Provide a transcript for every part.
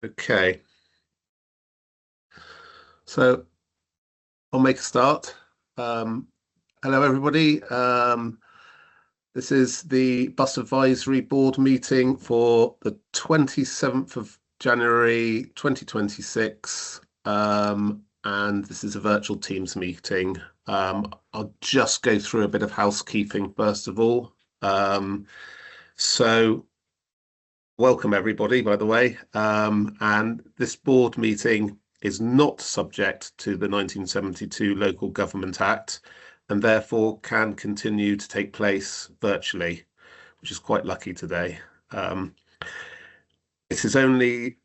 Okay, so I'll make a start. Hello, everybody. This is the Bus Advisory Board meeting for the 27th of January 2026. And this is a virtual Teams meeting. I'll just go through a bit of housekeeping first of all. So welcome everybody, by the way. And this board meeting is not subject to the 1972 Local Government Act and therefore can continue to take place virtually, which is quite lucky today. It is only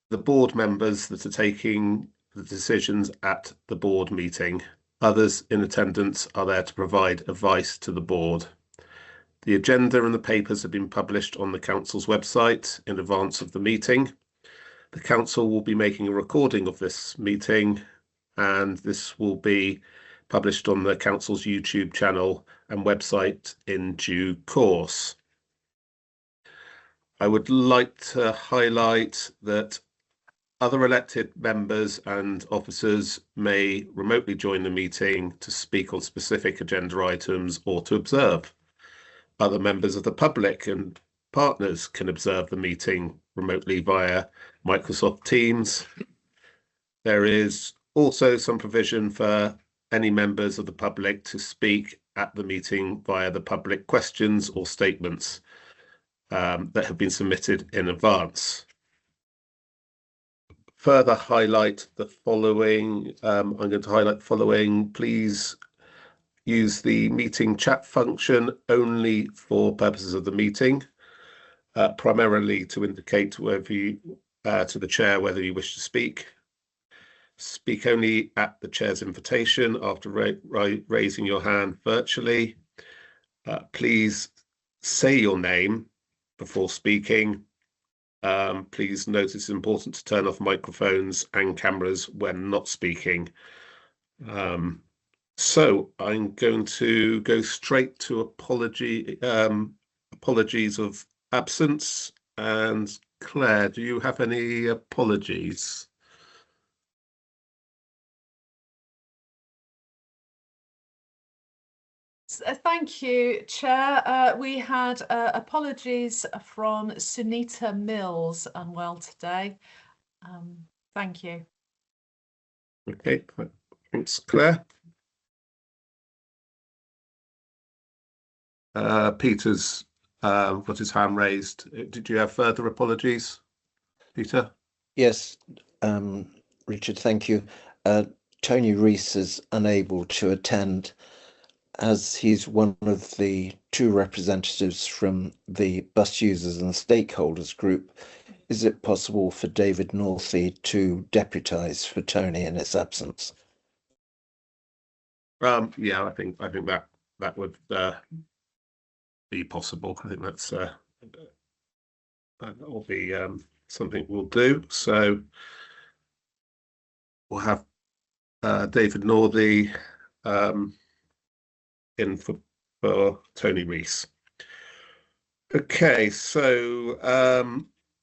the board members that are taking the decisions at the board meeting. Others in attendance are there to provide advice to the board. The agenda and the papers have been published on the council's website in advance of the meeting. The council will be making a recording of this meeting, and this will be published on the council's YouTube channel and website in due course. I would like to highlight that other elected members and officers may remotely join the meeting to speak on specific agenda items or to observe. Other members of the public and partners can observe the meeting remotely via Microsoft Teams. There is also some provision for any members of the public to speak at the meeting via the public questions or statements that have been submitted in advance. Further highlight the following. I'm going to highlight the following. Please use the meeting chat function only for purposes of the meeting, primarily to indicate whether you, to the chair whether you wish to speak. Speak only at the chair's invitation after raising your hand virtually. Please say your name before speaking. Please note it's important to turn off microphones and cameras when not speaking. So I'm going to go straight to apologies of absence. And Claire, do you have any apologies? Thank you, Chair. We had apologies from Sunita Mills, unwell today. Thank you. Okay, thanks, Claire. Peter's got his hand raised. Did you have further apologies, Peter? Yes, Richard, thank you. Tony Rees is unable to attend as he's one of the two representatives from the bus users and stakeholders group. Is it possible for David Northey to deputise for Tony in its absence? Yeah, I think that would be possible. I think that will be something we'll do. So we'll have David Northey in for Tony Rees. Okay, so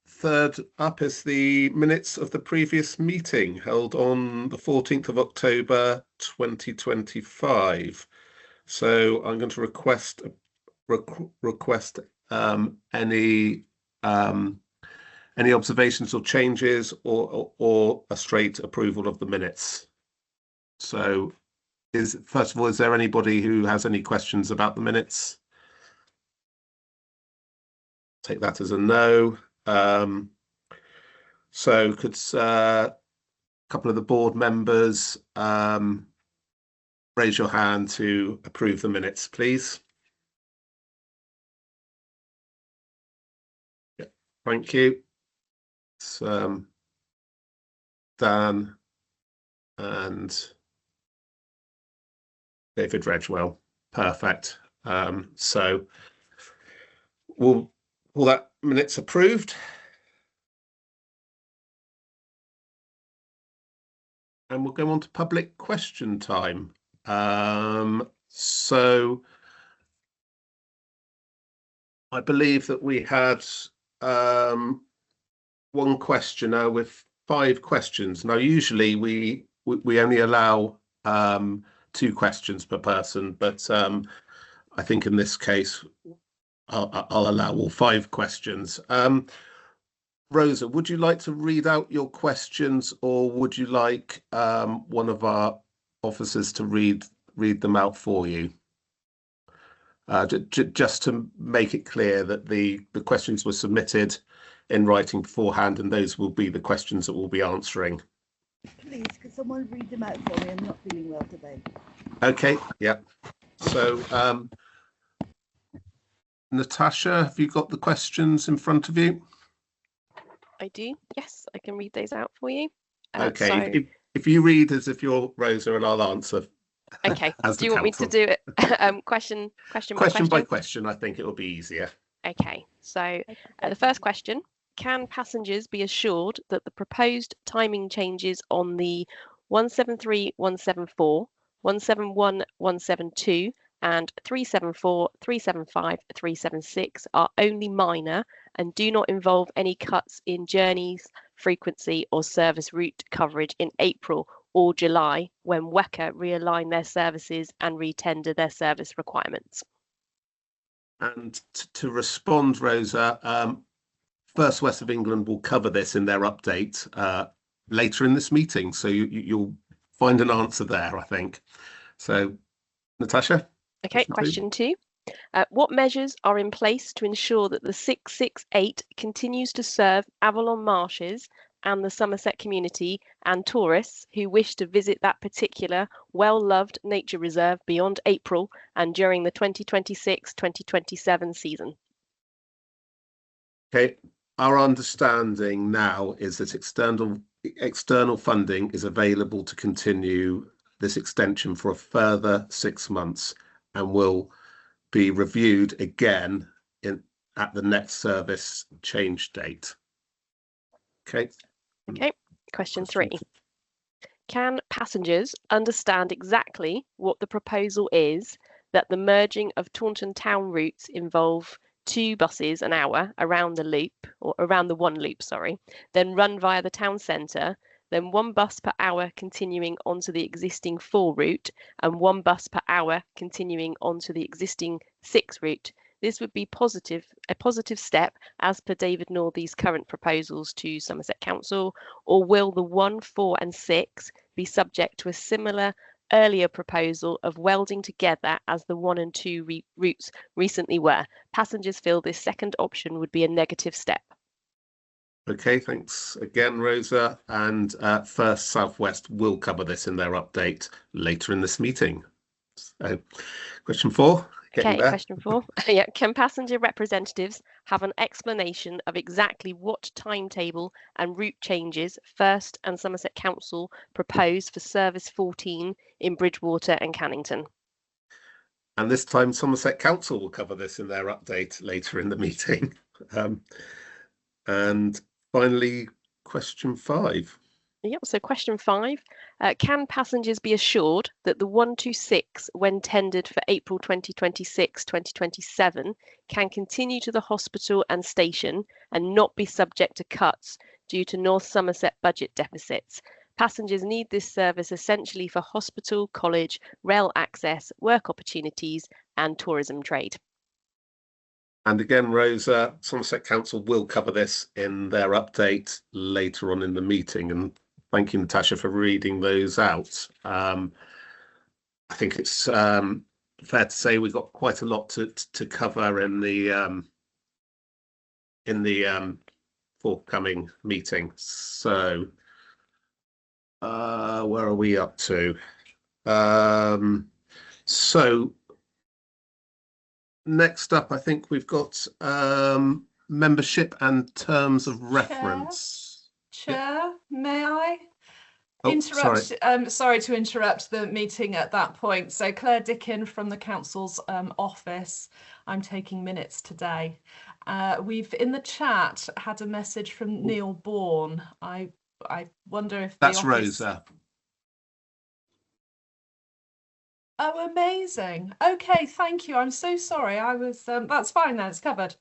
third up is the minutes of the previous meeting held on the 14th of October 2025. So I'm going to request any observations or changes or a straight approval of the minutes. So first of all, is there anybody who has any questions about the minutes? Take that as a no. So could a couple of the board members raise your hand to approve the minutes, please? Yeah, thank you. It's Dan and David Redgewell. Perfect. So we'll that minutes approved. And we'll go on to public question time. So I believe that we had one questioner with 5 questions. Now, usually we only allow 2 questions per person, but I think in this case I'll allow all 5 questions. Rosa, would you like to read out your questions, or would you like one of our officers to read them out for you? Just to make it clear that the questions were submitted in writing beforehand, and those will be the questions that we'll be answering. Please, could someone read them out for me? I'm not feeling well today. Okay, yeah. So, Natasha, have you got the questions in front of you? I do. Yes, I can read those out for you. Okay, So, if you read as if you're Rosa, and I'll answer. okay. As Do the you want me to counsel. do it question By question? I think it will be easier. Okay. So the first question: can passengers be assured that the proposed timing changes on the 173, 174, 171, 172 and 374, 375, 376 are only minor and do not involve any cuts in journeys, frequency or service route coverage in April or July when WECA realign their services and retender their service requirements? And to respond, Rosa, First West of England will cover this in their update later in this meeting, so you'll find an answer there, I think. So, Natasha? Okay, question 2. What measures are in place to ensure that the 668 continues to serve Avalon Marshes and the Somerset community and tourists who wish to visit that particular well-loved nature reserve beyond April and during the 2026-2027 season? Okay, our understanding now is that external funding is available to continue this extension for a further 6 months and will be reviewed again at the next service change date. Okay. Okay, question 3. Can passengers understand exactly what the proposal is that the merging of Taunton Town routes involve 2 buses an hour around the loop, or around the one loop, sorry, then run via the town centre, then 1 bus per hour continuing onto the existing 4 route and 1 bus per hour continuing onto the existing 6 route? This would be a positive step as per David Northey's current proposals to Somerset Council, or will the 1, 4 and 6 be subject to a similar earlier proposal of welding together as the 1 and 2 routes recently were? Passengers feel this second option would be a negative step. Okay, thanks again, Rosa. And First South West will cover this in their update later in this meeting. So, question 4. Okay, question 4. Yeah, can passenger representatives have an explanation of exactly what timetable and route changes First and Somerset Council propose for Service 14 in Bridgwater and Cannington? And this time Somerset Council will cover this in their update later in the meeting. And finally, question 5. Yep, so question 5. Can passengers be assured that the 126, when tendered for April 2026-2027, can continue to the hospital and station and not be subject to cuts due to North Somerset budget deficits? Passengers need this service essentially for hospital, college, rail access, work opportunities and tourism trade. And again, Rosa, Somerset Council will cover this in their update later on in the meeting. And thank you, Natasha, for reading those out. I think it's fair to say we've got quite a lot to cover in the forthcoming meeting. So, where are we up to? So next up, I think we've got membership and terms of reference. Chair, may I interrupt? Sorry. Sorry to interrupt the meeting at that point. So Claire Dickin from the council's office. I'm taking minutes today. We've in the chat had a message from Neil Bourne. I wonder if that's Rosa. Oh, amazing. Okay, thank you. I'm so sorry. I was that's fine then, it's covered.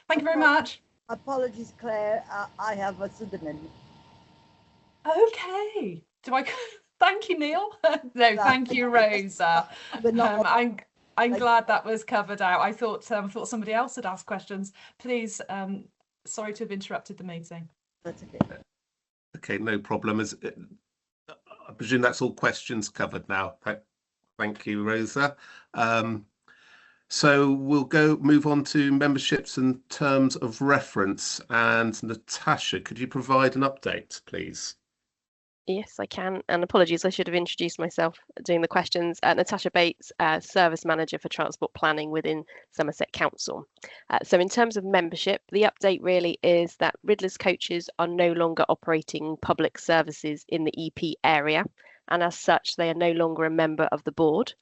Thank you very much. Apologies, Claire. I have a pseudonym. Okay. Do I? Thank you, Neil. No, thank you, Rosa. But not I'm glad that was covered out. I thought somebody else had asked questions. Please, sorry to have interrupted the meeting. that's okay. Okay, no problem. I presume that's all questions covered now. Thank you, Rosa. So we'll move on to memberships and terms of reference. And Natasha, could you provide an update, please? Yes, I can. And apologies, I should have introduced myself doing the questions. Natasha Bates, Service Manager for Transport Planning within Somerset Council. So in terms of membership, the update really is that Riddler's coaches are no longer operating public services in the EP area, and as such, they are no longer a member of the board.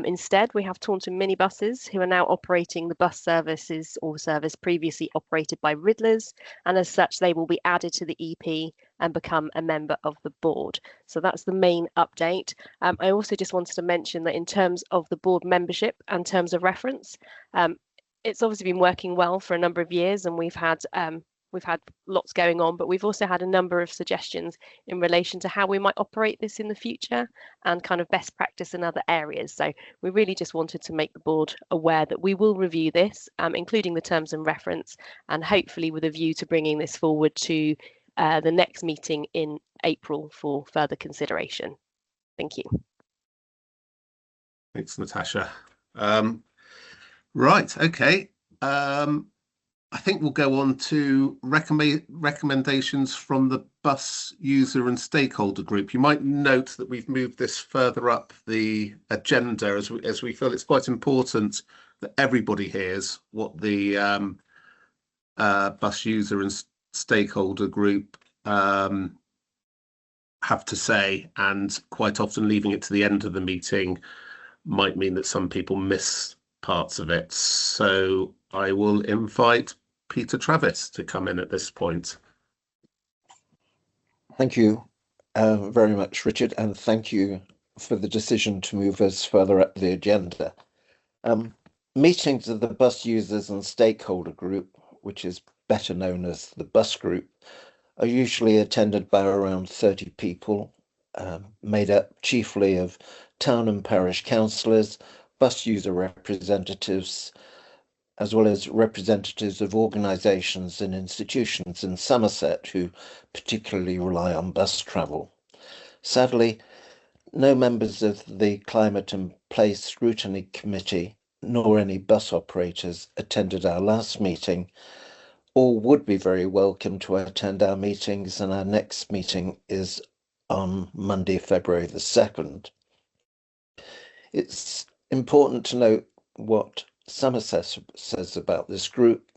Instead, we have Taunton minibuses who are now operating the bus services or service previously operated by Riddlers, and as such, they will be added to the EP and become a member of the board. So that's the main update. I also just wanted to mention that in terms of the board membership and terms of reference, it's obviously been working well for a number of years, and we've had lots going on, but we've also had a number of suggestions in relation to how we might operate this in the future and kind of best practice in other areas. So we really just wanted to make the board aware that we will review this, including the terms and reference, and hopefully with a view to bringing this forward to the next meeting in April for further consideration. Thank you. Thanks, Natasha. Right, okay. I think we'll go on to recommendations from the bus user and stakeholder group. You might note that we've moved this further up the agenda as we feel it's quite important that everybody hears what the bus user and stakeholder group have to say, and quite often leaving it to the end of the meeting might mean that some people miss parts of it. So I will invite Peter Travis to come in at this point. Thank you very much, Richard, and thank you for the decision to move us further up the agenda. Meetings of the bus users and stakeholder group, which is better known as the bus group, are usually attended by around 30 people, made up chiefly of town and parish councillors, bus user representatives, as well as representatives of organisations and institutions in Somerset who particularly rely on bus travel. Sadly, no members of the Climate and Place Scrutiny Committee nor any bus operators attended our last meeting. All would be very welcome to attend our meetings, and our next meeting is on Monday, February the 2nd. It's important to note what Somerset says about this group,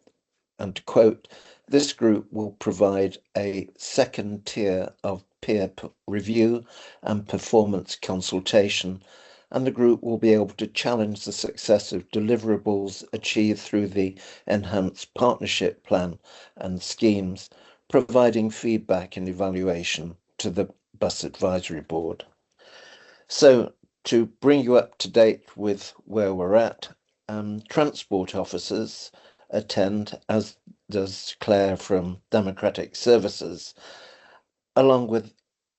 and to quote, "This group will provide a second tier of peer review and performance consultation, and the group will be able to challenge the success of deliverables achieved through the enhanced partnership plan and schemes, providing feedback and evaluation to the Bus Advisory Board." So to bring you up to date with where we're at, transport officers attend, as does Claire from Democratic Services, along with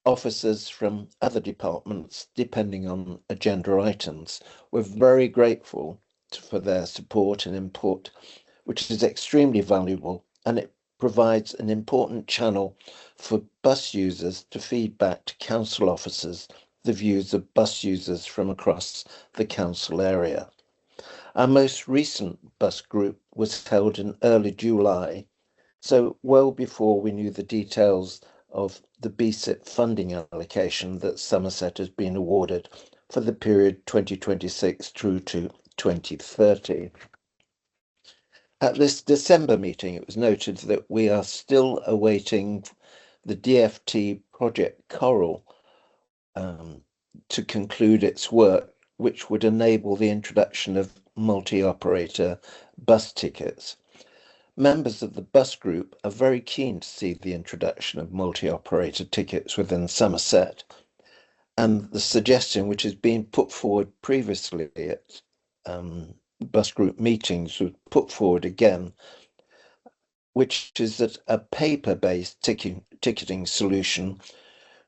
officers from other departments, depending on agenda items. We're very grateful for their support and input, which is extremely valuable, and it provides an important channel for bus users to feed back to council officers the views of bus users from across the council area. Our most recent bus group was held in early July, so well before we knew the details of the BSIP funding allocation that Somerset has been awarded for the period 2026 through to 2030. At this December meeting, it was noted that we are still awaiting the DFT Project Coral to conclude its work, which would enable the introduction of multi-operator bus tickets. Members of the bus group are very keen to see the introduction of multi-operator tickets within Somerset, and the suggestion, which has been put forward previously at bus group meetings, was put forward again, which is that a paper-based ticketing solution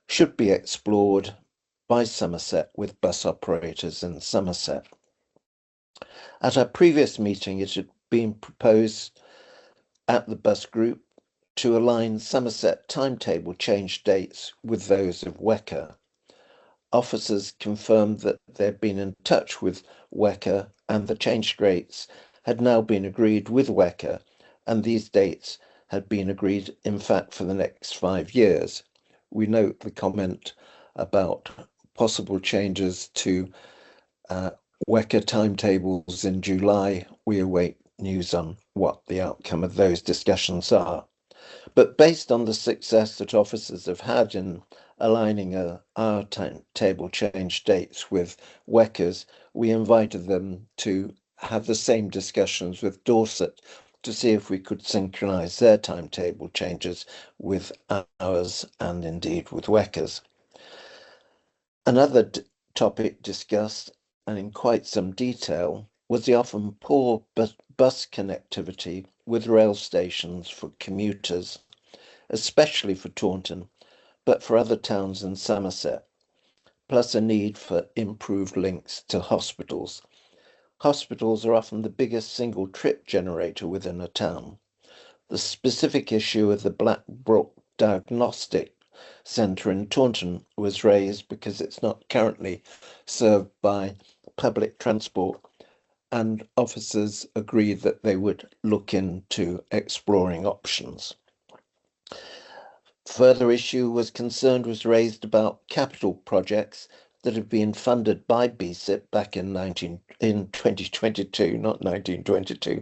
should be explored by Somerset with bus operators in Somerset. At our previous meeting, it had been proposed at the bus group to align Somerset timetable change dates with those of WECA. Officers confirmed that they'd been in touch with WECA and the changed rates had now been agreed with WECA, and these dates had been agreed, in fact, for the next 5 years. We note the comment about possible changes to WECA timetables in July. We await news on what the outcome of those discussions are. But based on the success that officers have had in aligning our timetable change dates with WECA's, we invited them to have the same discussions with Dorset to see if we could synchronise their timetable changes with ours and indeed with WECA's. Another topic discussed, and in quite some detail, was the often poor bus connectivity with rail stations for commuters, especially for Taunton, but for other towns in Somerset, plus a need for improved links to hospitals. Hospitals are often the biggest single trip generator within a town. The specific issue of the Blackbrook Diagnostic Centre in Taunton was raised because it's not currently served by public transport, and officers agreed that they would look into exploring options. Further issue was raised about capital projects that have been funded by BSIP back in 2022, not 1922,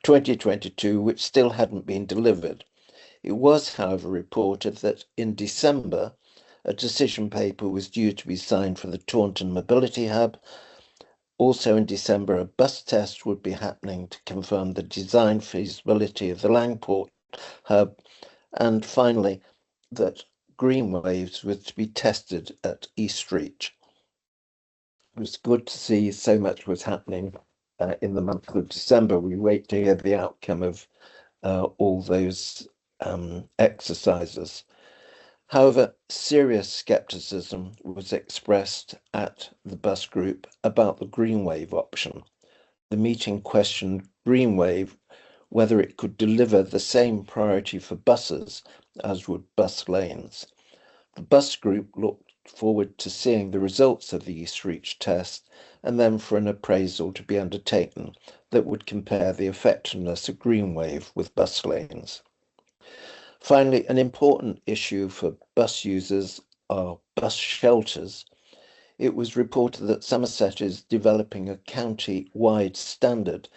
2022, which still hadn't been delivered. It was, however, reported that in December, a decision paper was due to be signed for the Taunton Mobility Hub. Also in December, a bus test would be happening to confirm the design feasibility of the Langport Hub. And finally, that Greenwaves was to be tested at Eastreach. It was good to see so much was happening in the month of December. We wait to hear the outcome of all those exercises. However, serious scepticism was expressed at the bus group about the Greenwave option. The meeting questioned Greenwave whether it could deliver the same priority for buses as would bus lanes. The bus group looked forward to seeing the results of the Eastreach test and then for an appraisal to be undertaken that would compare the effectiveness of Greenwave with bus lanes. Finally, an important issue for bus users are bus shelters. It was reported that Somerset is developing a county-wide standard,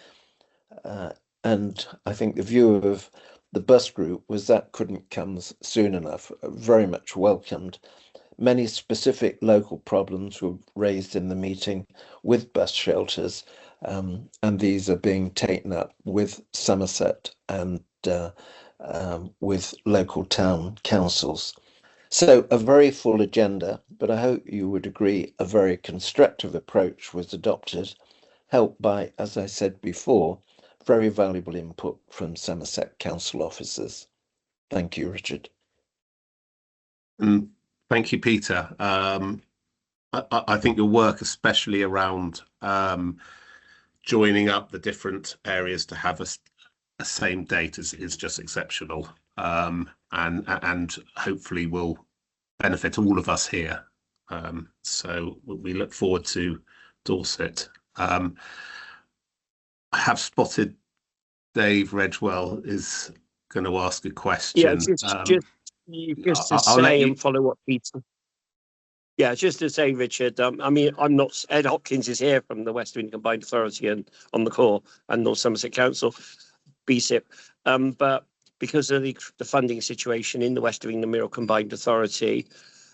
and I think the view of the bus group was that couldn't come soon enough. Very much welcomed. Many specific local problems were raised in the meeting with bus shelters, and these are being taken up with Somerset and with local town councils. So a very full agenda, but I hope you would agree a very constructive approach was adopted, helped by, as I said before, very valuable input from Somerset Council officers. Thank you, Richard. Thank you, Peter. I think your work, especially around joining up the different areas to have a same date, is just exceptional, and hopefully will benefit all of us here. So we look forward to Dorset. I have spotted Dave Redgewell is going to ask a question. Yeah, just to say and follow what Peter. Yeah, just to say, Richard. I mean, I'm not. Ed Hopkins is here from the West Midlands Combined Authority and on the core and North Somerset Council, BSIP. But because of the funding situation in the West of England Mirror Combined Authority,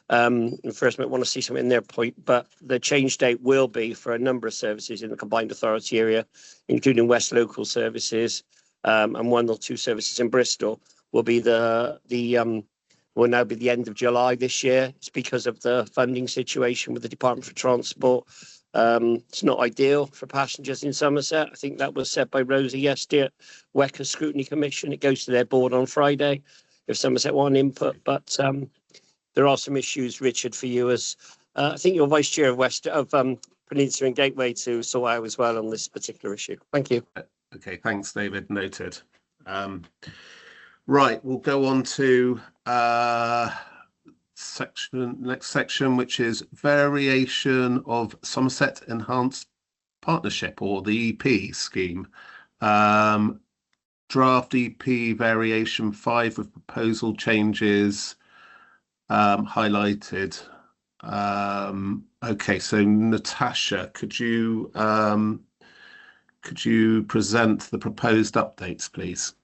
first I might want to see something in their point, but the change date will be for a number of services in the Combined Authority area, including West Local Services and 1 or 2 services in Bristol, will be will now be the end of July this year. It's because of the funding situation with the Department for Transport It's not ideal for passengers in Somerset. I think that was said by Rosie yesterday at WECA Scrutiny Commission. It goes to their board on Friday if Somerset want input, but there are some issues, Richard, for you as I think you're Vice Chair of Peninsula and Gateway to sort out as well on this particular issue. Thank you. Okay, thanks, David. Noted. Right, we'll go on to next section, which is variation of Somerset Enhanced Partnership, or the EP scheme. Draft EP variation 5 with proposal changes highlighted. Okay, so Natasha, could you present the proposed updates, please?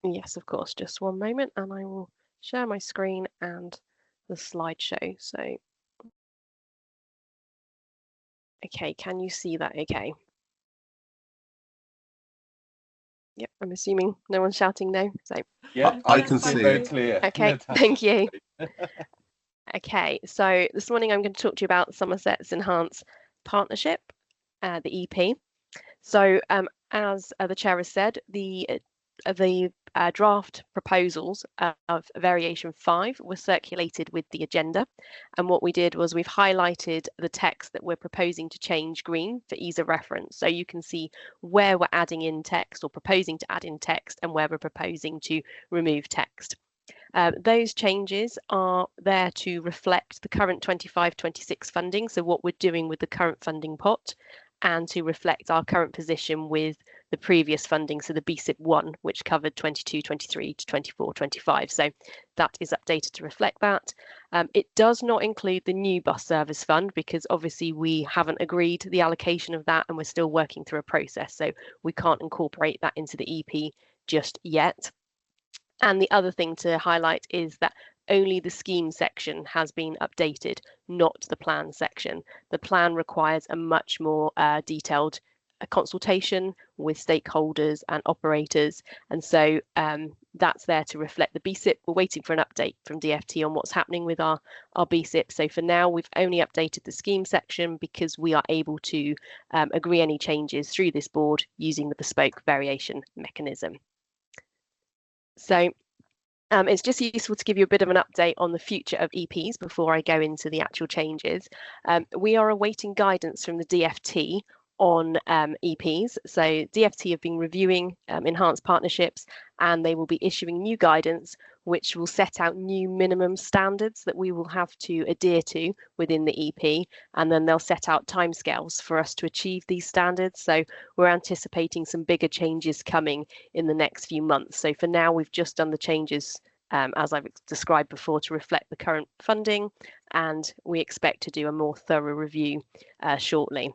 Yes, of course. Just one moment, and I will share my screen and the slideshow. So, okay, can you see that? Okay. Yep, I'm assuming no one's shouting no. So yeah, I can see very it. clear. Okay, thank you. Okay, so this morning I'm going to talk to you about Somerset's Enhanced Partnership, the EP. So as the chair has said, the draft proposals of variation 5 were circulated with the agenda, and what we did was we've highlighted the text that we're proposing to change green for ease of reference, so you can see where we're adding in text or proposing to add in text and where we're proposing to remove text. Those changes are there to reflect the current 25-26 funding, so what we're doing with the current funding pot, and to reflect our current position with the previous funding, so the BSIP 1, which covered 22-23 to 24-25. So that is updated to reflect that. It does not include the new bus service fund because obviously we haven't agreed the allocation of that and we're still working through a process. So we can't incorporate that into the EP just yet. And the other thing to highlight is that only the scheme section has been updated, not the plan section. The plan requires a much more detailed consultation with stakeholders and operators. And so that's there to reflect the BSIP. We're waiting for an update from DfT on what's happening with our BSIP. So for now, we've only updated the scheme section because we are able to agree any changes through this board using the bespoke variation mechanism. So it's just useful to give you a bit of an update on the future of EPs before I go into the actual changes. We are awaiting guidance from the DfT on EPs. So DfT have been reviewing enhanced partnerships, and they will be issuing new guidance which will set out new minimum standards that we will have to adhere to within the EP, and then they'll set out timescales for us to achieve these standards. So we're anticipating some bigger changes coming in the next few months. So for now, we've just done the changes as I've described before to reflect the current funding, and we expect to do a more thorough review shortly.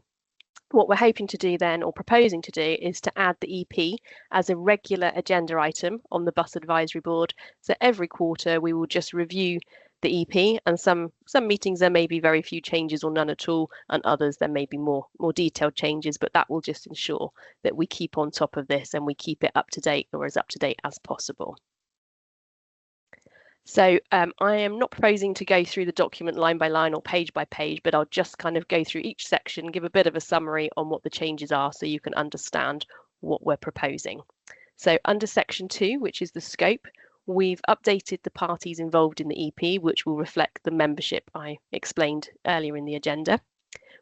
What we're hoping to do then, or proposing to do, is to add the EP as a regular agenda item on the Bus Advisory Board. So every quarter we will just review the EP, and some meetings there may be very few changes or none at all, and others there may be more detailed changes, but that will just ensure that we keep on top of this and we keep it up to date, or as up to date as possible. So I am not proposing to go through the document line by line or page by page, but I'll just kind of go through each section, give a bit of a summary on what the changes are so you can understand what we're proposing. So under section 2, which is the scope, we've updated the parties involved in the EP, which will reflect the membership I explained earlier in the agenda.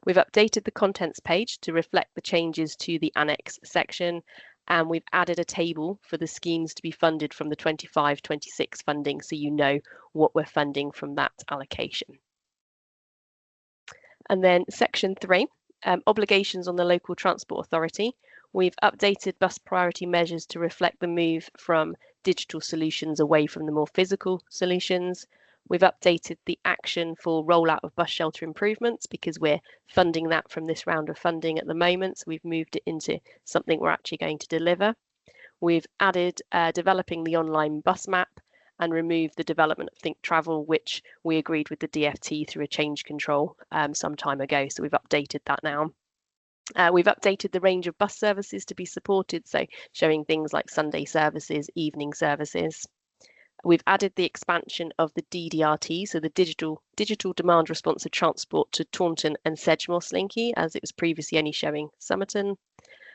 We've updated the contents page to reflect the changes to the annex section, and we've added a table for the schemes to be funded from the 25-26 funding, so you know what we're funding from that allocation. And then section 3, obligations on the local transport authority. We've updated bus priority measures to reflect the move from digital solutions away from the more physical solutions. We've updated the action for rollout of bus shelter improvements because we're funding that from this round of funding at the moment. So we've moved it into something we're actually going to deliver. We've added developing the online bus map and removed the development of Think Travel, which we agreed with the DfT through a change control some time ago. So we've updated that now. We've updated the range of bus services to be supported, so showing things like Sunday services, evening services. We've added the expansion of the DDRT, so the digital demand responsive transport, to Taunton and Sedgemoor Slinky, as it was previously only showing Somerton.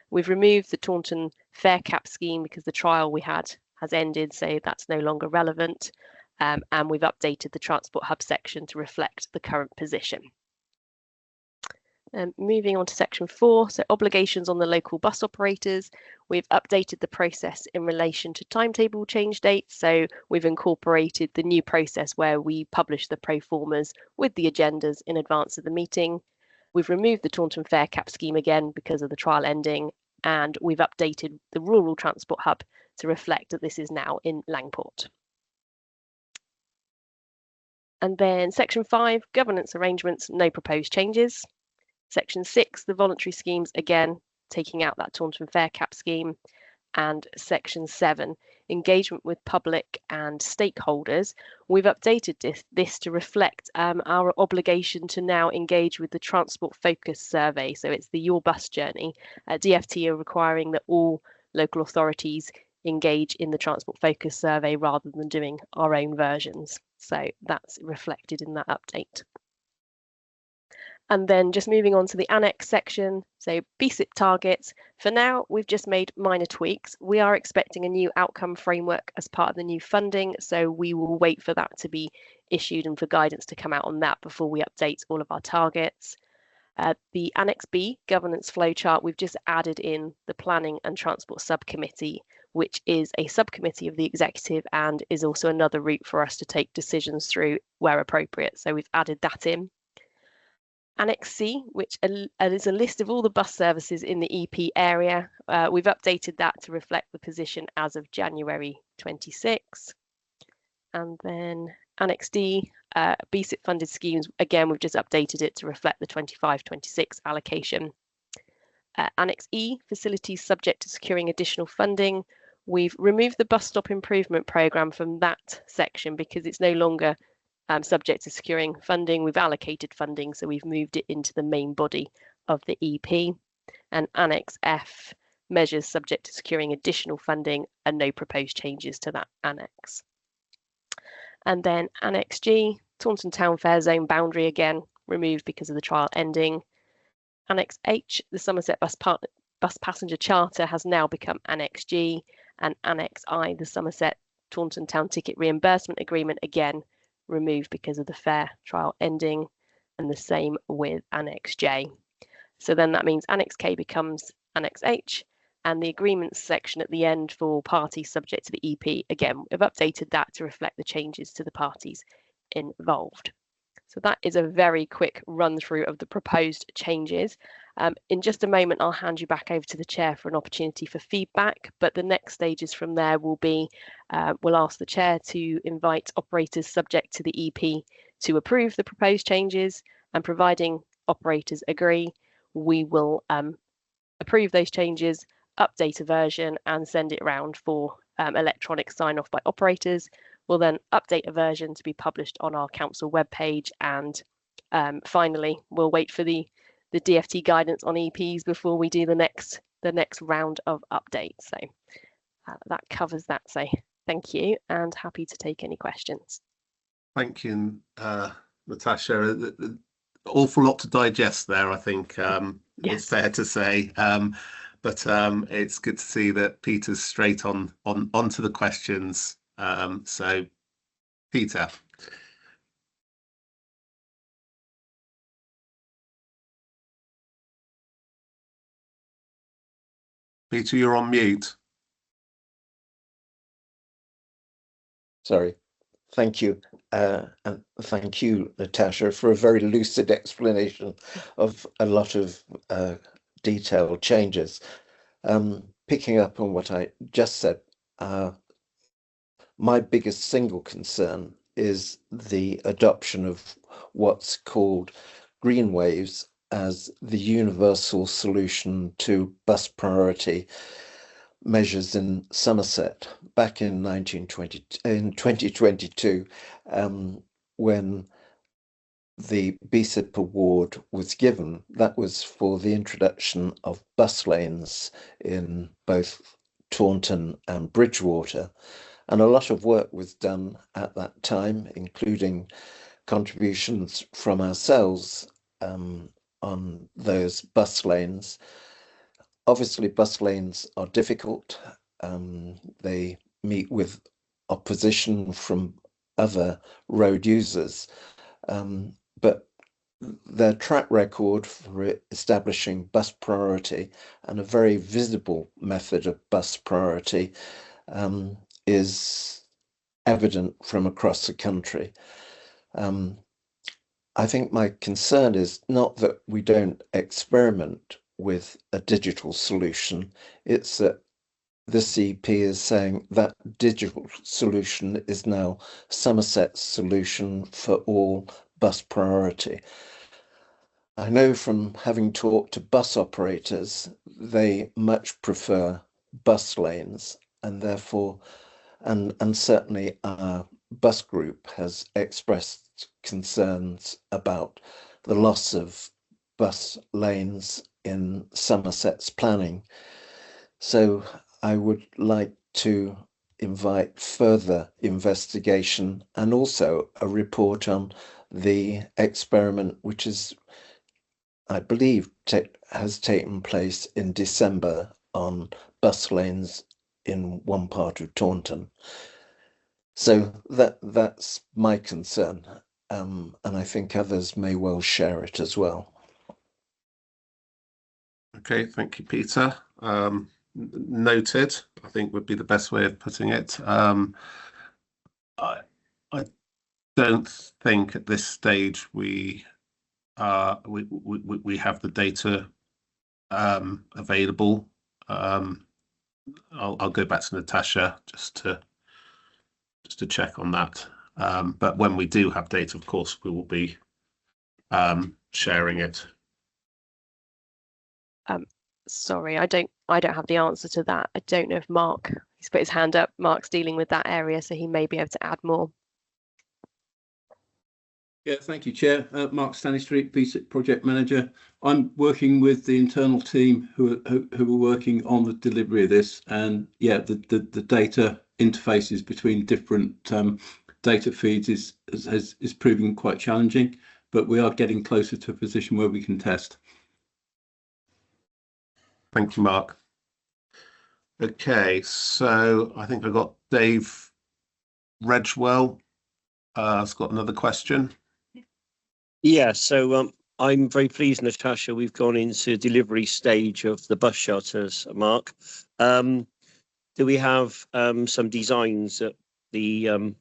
We've removed the Taunton fare cap scheme because the trial we had has ended, so that's no longer relevant. And we've updated the transport hub section to reflect the current position. Moving on to section 4, so obligations on the local bus operators. We've updated the process in relation to timetable change dates. So we've incorporated the new process where we publish the pro formas with the agendas in advance of the meeting. We've removed the Taunton fare cap scheme again because of the trial ending, and we've updated the rural transport hub to reflect that this is now in Langport. And then section 5, governance arrangements, no proposed changes. Section 6, the voluntary schemes, again, taking out that Taunton fare cap scheme. And section 7, engagement with public and stakeholders. We've updated this to reflect our obligation to now engage with the Transport Focus Survey. So it's the Your Bus Journey. DFT are requiring that all local authorities engage in the Transport Focus Survey rather than doing our own versions. So that's reflected in that update. And then just moving on to the annex section, so BSIP targets. For now, we've just made minor tweaks. We are expecting a new outcome framework as part of the new funding, so we will wait for that to be issued and for guidance to come out on that before we update all of our targets. The Annex B governance flowchart, we've just added in the Planning and Transport Subcommittee, which is a subcommittee of the executive and is also another route for us to take decisions through where appropriate. So we've added that in. Annex C, which is a list of all the bus services in the EP area. We've updated that to reflect the position as of January 26. And then Annex D, BSIP funded schemes. Again, we've just updated it to reflect the 25-26 allocation. Annex E, facilities subject to securing additional funding. We've removed the bus stop improvement programme from that section because it's no longer subject to securing funding. We've allocated funding, so we've moved it into the main body of the EP. And Annex F, measures subject to securing additional funding, and no proposed changes to that annex. And then Annex G, Taunton Town Fair Zone boundary, again removed because of the trial ending. Annex H, the Somerset Bus Passenger Charter has now become Annex G, and Annex I, the Somerset Taunton Town Ticket Reimbursement Agreement, again removed because of the fair trial ending, and the same with Annex J. So then that means Annex K becomes Annex H, and the agreements section at the end for parties subject to the EP, again, we've updated that to reflect the changes to the parties involved. So that is a very quick run through of the proposed changes. In just a moment, I'll hand you back over to the chair for an opportunity for feedback, but the next stages from there will be, we'll ask the chair to invite operators subject to the EP to approve the proposed changes, and providing operators agree, we will approve those changes, update a version and send it around for electronic sign off by operators. We'll then update a version to be published on our council webpage, and finally we'll wait for the DFT guidance on EPs before we do the next round of updates. So that covers that. So thank you, and happy to take any questions. Thank you, Natasha. An awful lot to digest there, I think. Yes. It's fair to say. But it's good to see that Peter's straight onto the questions. So, Peter. Peter, you're on mute. Sorry. Thank you. And thank you, Natasha, for a very lucid explanation of a lot of detailed changes. Picking up on what I just said, my biggest single concern is the adoption of what's called green waves as the universal solution to bus priority measures in Somerset back in 2022, when the BSIP award was given. That was for the introduction of bus lanes in both Taunton and Bridgewater. And a lot of work was done at that time, including contributions from ourselves on those bus lanes. Obviously, bus lanes are difficult. They meet with opposition from other road users, but their track record for establishing bus priority and a very visible method of bus priority is evident from across the country. I think my concern is not that we don't experiment with a digital solution, it's that the CP is saying that digital solution is now Somerset's solution for all bus priority. I know from having talked to bus operators, they much prefer bus lanes, and therefore, and certainly our bus group has expressed concerns about the loss of bus lanes in Somerset's planning. So I would like to invite further investigation and also a report on the experiment, which is, I believe, has taken place in December on bus lanes in one part of Taunton. So that's my concern, and I think others may well share it as well. Okay, thank you, Peter. Noted, I think would be the best way of putting it. I don't think at this stage we have the data available. I'll go back to Natasha just to check on that. But when we do have data, of course, we will be sharing it. Sorry, I don't have the answer to that. I don't know if Mark, he's put his hand up. Mark's dealing with that area, so he may be able to add more. Yeah, thank you, Chair. Mark Stanistreet, BSIP Project Manager. I'm working with the internal team who are working on the delivery of this, and yeah, the data interfaces between different data feeds is proving quite challenging, but we are getting closer to a position where we can test. Thank you, Mark. Okay, so I think I've got Dave Redgewell has got another question. Yeah, so I'm very pleased, Natasha, we've gone into delivery stage of the bus shelters, Mark. Do we have some designs that the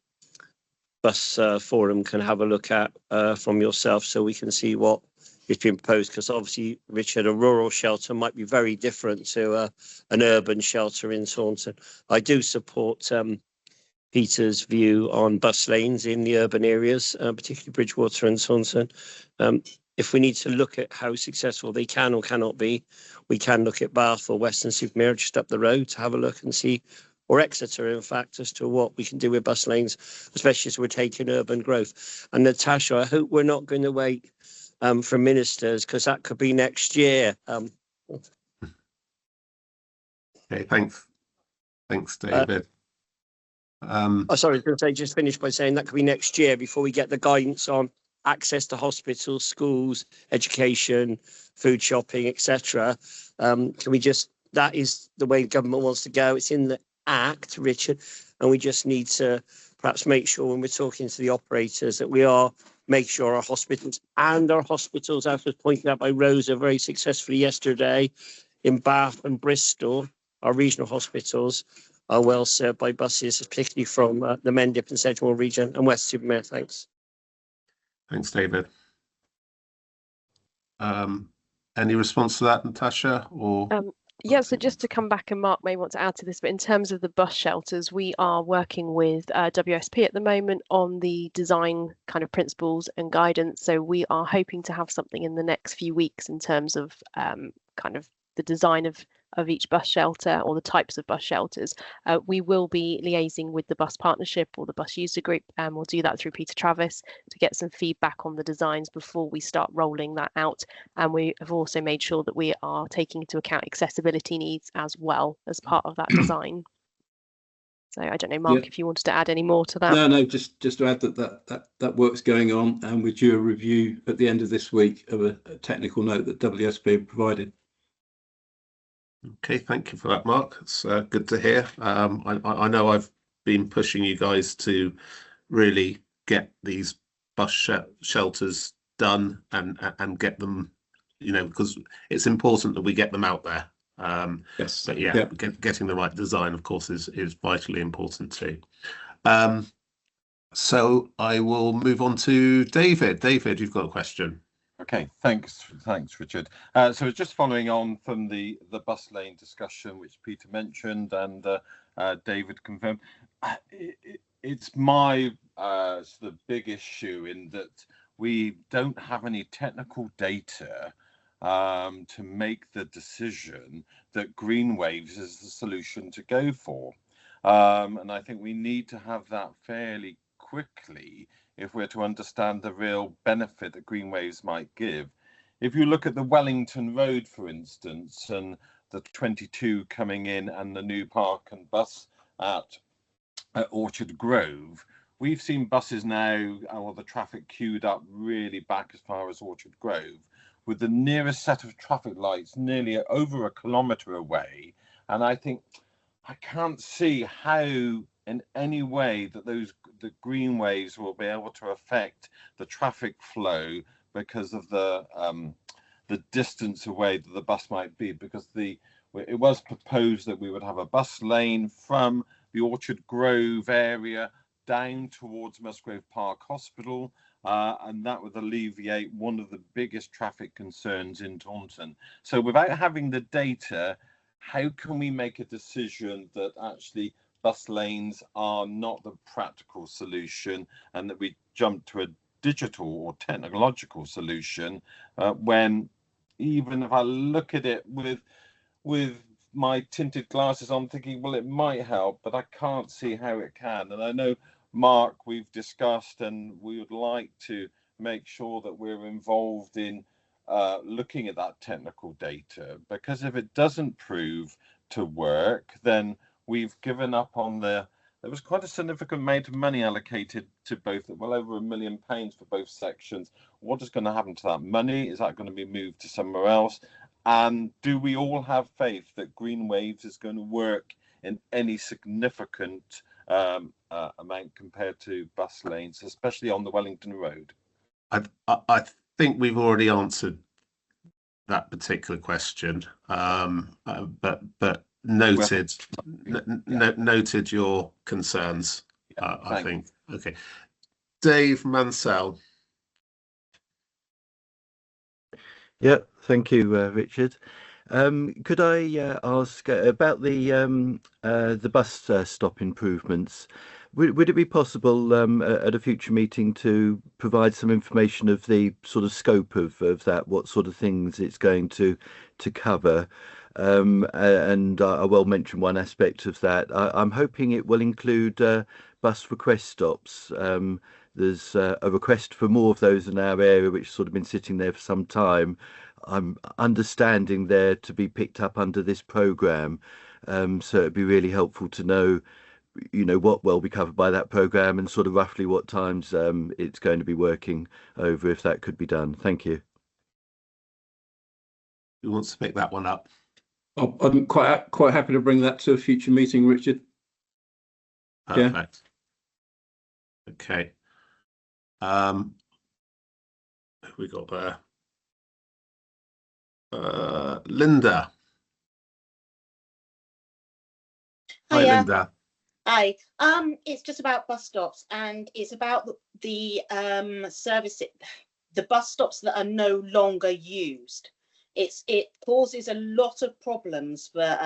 bus forum can have a look at from yourself, so we can see what is being proposed? Because obviously, Richard, a rural shelter might be very different to an urban shelter in Taunton. I do support Peter's view on bus lanes in the urban areas, particularly Bridgewater and Taunton. If we need to look at how successful they can or cannot be, we can look at Bath or Weston-super-Mare just up the road to have a look and see, or Exeter, in fact, as to what we can do with bus lanes, especially as we're taking urban growth. And Natasha, I hope we're not going to wait for ministers, because that could be next year. Okay, thanks, David. Sorry, I was going to say, just finish by saying that could be next year before we get the guidance on access to hospitals, schools, education, food shopping, etc. Can we just, that is the way the government wants to go. It's in the Act, Richard, and we just need to perhaps make sure when we're talking to the operators that we are make sure our hospitals, as was pointed out by Rosa very successfully yesterday, in Bath and Bristol, our regional hospitals are well served by buses, particularly from the Mendip and Sedgemoor region and Weston-super-Mare. Thanks. Thanks, David. Any response to that, Natasha? Or yeah, so just to come back, and Mark may want to add to this, but in terms of the bus shelters, we are working with WSP at the moment on the design kind of principles and guidance. So we are hoping to have something in the next few weeks in terms of kind of the design of each bus shelter or the types of bus shelters. We will be liaising with the bus partnership or the bus user group, and we'll do that through Peter Travis to get some feedback on the designs before we start rolling that out. And we have also made sure that we are taking into account accessibility needs as well as part of that design. So I don't know, Mark, if you wanted to add any more to that. No, just to add that work's going on, and we're due a review at the end of this week of a technical note that WSP provided. Okay, thank you for that, Mark. It's good to hear. I know I've been pushing you guys to really get these bus shelters done and get them, because it's important that we get them out there. Yes. But yeah, getting the right design, of course, is vitally important too. So I will move on to David. David, you've got a question. Okay, thanks, Richard. So just following on from the bus lane discussion, which Peter mentioned and David confirmed, it's my sort of big issue in that we don't have any technical data to make the decision that green waves is the solution to go for. And I think we need to have that fairly quickly if we're to understand the real benefit that green waves might give. If you look at the Wellington Road, for instance, and the 22 coming in and the new park and bus at Orchard Grove, we've seen buses now, or the traffic queued up really back as far as Orchard Grove, with the nearest set of traffic lights nearly over a kilometre away. And I think I can't see how in any way that the green waves will be able to affect the traffic flow because of the distance away that the bus might be, because it was proposed that we would have a bus lane from the Orchard Grove area down towards Musgrave Park Hospital, and that would alleviate one of the biggest traffic concerns in Taunton. So without having the data, how can we make a decision that actually bus lanes are not the practical solution and that we jump to a digital or technological solution when, even if I look at it with my tinted glasses, I'm thinking, well, it might help, but I can't see how it can. And I know, Mark, we've discussed and we would like to make sure that we're involved in looking at that technical data, because if it doesn't prove to work, then we've given up on there was quite a significant amount of money allocated to both, well over £1 million for both sections. What is going to happen to that money? Is that going to be moved to somewhere else? And do we all have faith that green waves is going to work in any significant amount compared to bus lanes, especially on the Wellington Road? I think we've already answered that particular question, but noted noted your concerns. I think. Okay, Dave Mansell. Yeah, thank you, Richard. Could I ask about the bus stop improvements? Would it be possible at a future meeting to provide some information of the sort of scope of that, what sort of things it's going to cover? And I will mention one aspect of that. I'm hoping it will include bus request stops. There's a request for more of those in our area, which has sort of been sitting there for some time. I'm understanding they're to be picked up under this programme. So it'd be really helpful to know, what will be covered by that programme and sort of roughly what times it's going to be working over, if that could be done. Thank you. Who wants to pick that one up? I'm quite happy to bring that to a future meeting, Richard. Perfect. Yeah. Okay. We got there. Linda. Hi, Linda. Hi. It's just about bus stops, and it's about the service, the bus stops that are no longer used. It causes a lot of problems for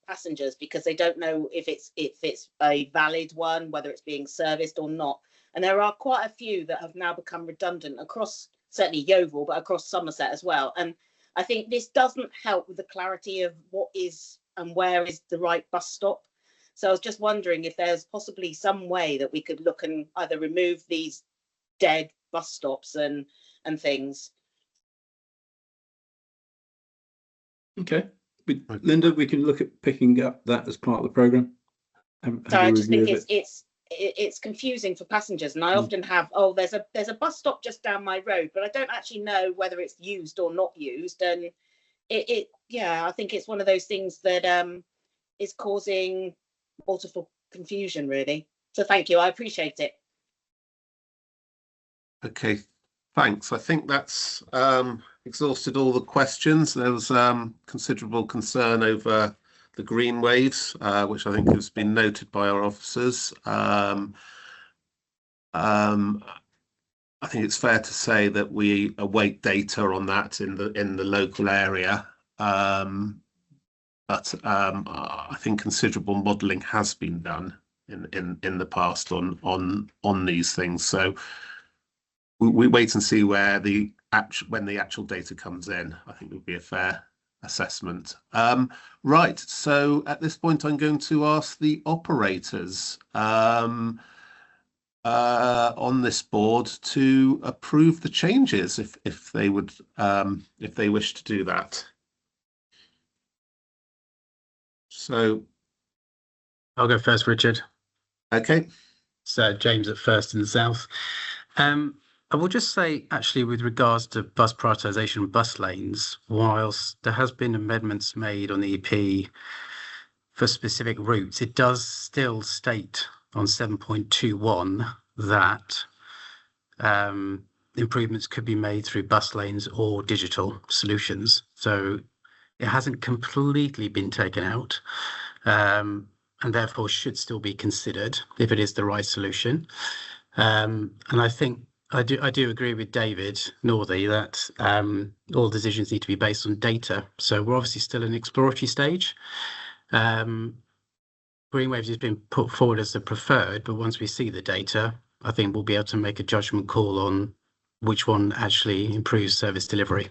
passengers because they don't know if it's a valid one, whether it's being serviced or not. And there are quite a few that have now become redundant across certainly Yeovil, but across Somerset as well. And I think this doesn't help with the clarity of what is and where is the right bus stop. So I was just wondering if there's possibly some way that we could look and either remove these dead bus stops and things. Okay, Linda, we can look at picking up that as part of the programme. Sorry, I just think it's confusing for passengers, and I often have, oh, there's a bus stop just down my road, but I don't actually know whether it's used or not used, and yeah, I think it's one of those things that is causing multiple confusion, really. So thank you, I appreciate it. Okay, thanks. I think that's exhausted all the questions. There was considerable concern over the green waves, which I think has been noted by our officers. I think it's fair to say that we await data on that in the local area, but I think considerable modelling has been done in the past on these things. So we wait and see when the actual data comes in. I think would be a fair assessment. Right, so at this point I'm going to ask the operators on this board to approve the changes if they would if they wish to do that. So I'll go first, Richard. Okay. So James at first in the south. I will just say, actually, with regards to bus prioritisation and bus lanes, whilst there has been amendments made on the EP for specific routes, it does still state on 7.21 that improvements could be made through bus lanes or digital solutions. So it hasn't completely been taken out, and therefore should still be considered if it is the right solution. And I think I do agree with David Northey that all decisions need to be based on data. So we're obviously still in an exploratory stage. Green waves has been put forward as the preferred, but once we see the data, I think we'll be able to make a judgment call on which one actually improves service delivery.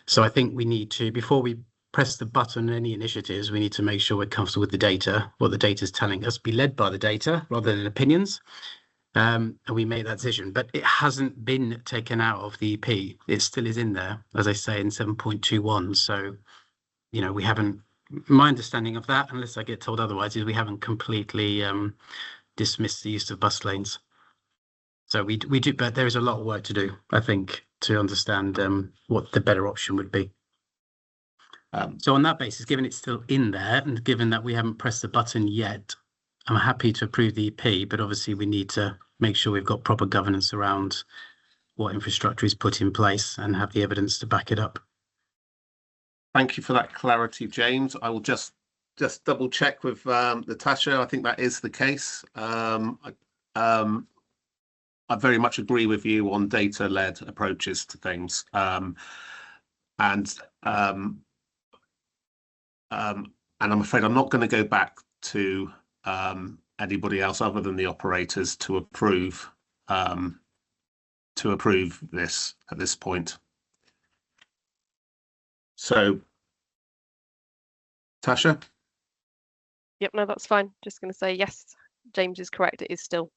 So I think we need to, before we press the button on any initiatives, we need to make sure we're comfortable with the data, what the data is telling us, be led by the data rather than opinions. And we made that decision, but it hasn't been taken out of the EP. It still is in there, as I say, in 7.21. So, you know, we haven't, my understanding of that, unless I get told otherwise, is we haven't completely dismissed the use of bus lanes. So we do, but there is a lot of work to do, I think, to understand what the better option would be. So on that basis, given it's still in there, and given that we haven't pressed the button yet, I'm happy to approve the EP, but obviously we need to make sure we've got proper governance around what infrastructure is put in place and have the evidence to back it up. Thank you for that clarity, James. I will just double check with Natasha. I think that is the case. I very much agree with you on data-led approaches to things, and I'm afraid I'm not going to go back to anybody else other than the operators to approve this at this point. So, Tasha? Yep, no, that's fine. Just going to say yes, James is correct. It is still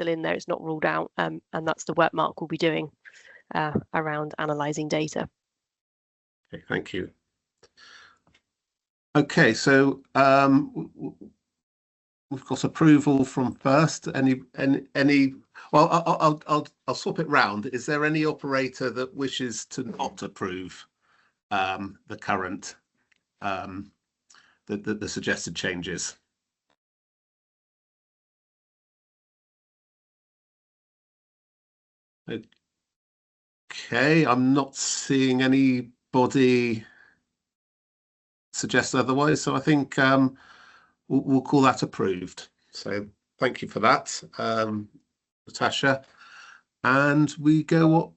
in there. It's not ruled out, and that's the work Mark will be doing around analysing data. Okay, thank you. Okay, so we've got approval from first. Any? Well, I'll swap it round. Is there any operator that wishes to not approve the current the suggested changes? Okay, I'm not seeing anybody suggest otherwise, so I think we'll call that approved. So thank you for that, Natasha. And we go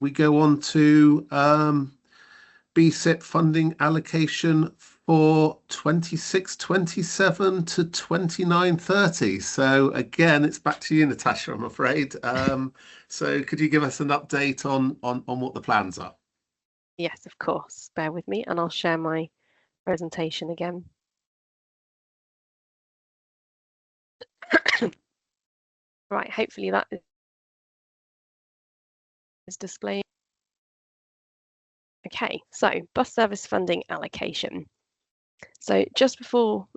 on to BSIP funding allocation for 26-27 to 29-30. So again, it's back to you, Natasha, I'm afraid. So could you give us an update on what the plans are? Yes, of course. Bear with me and I'll share my presentation again. Right, hopefully that is displaying. Okay, so bus service funding allocation. So just before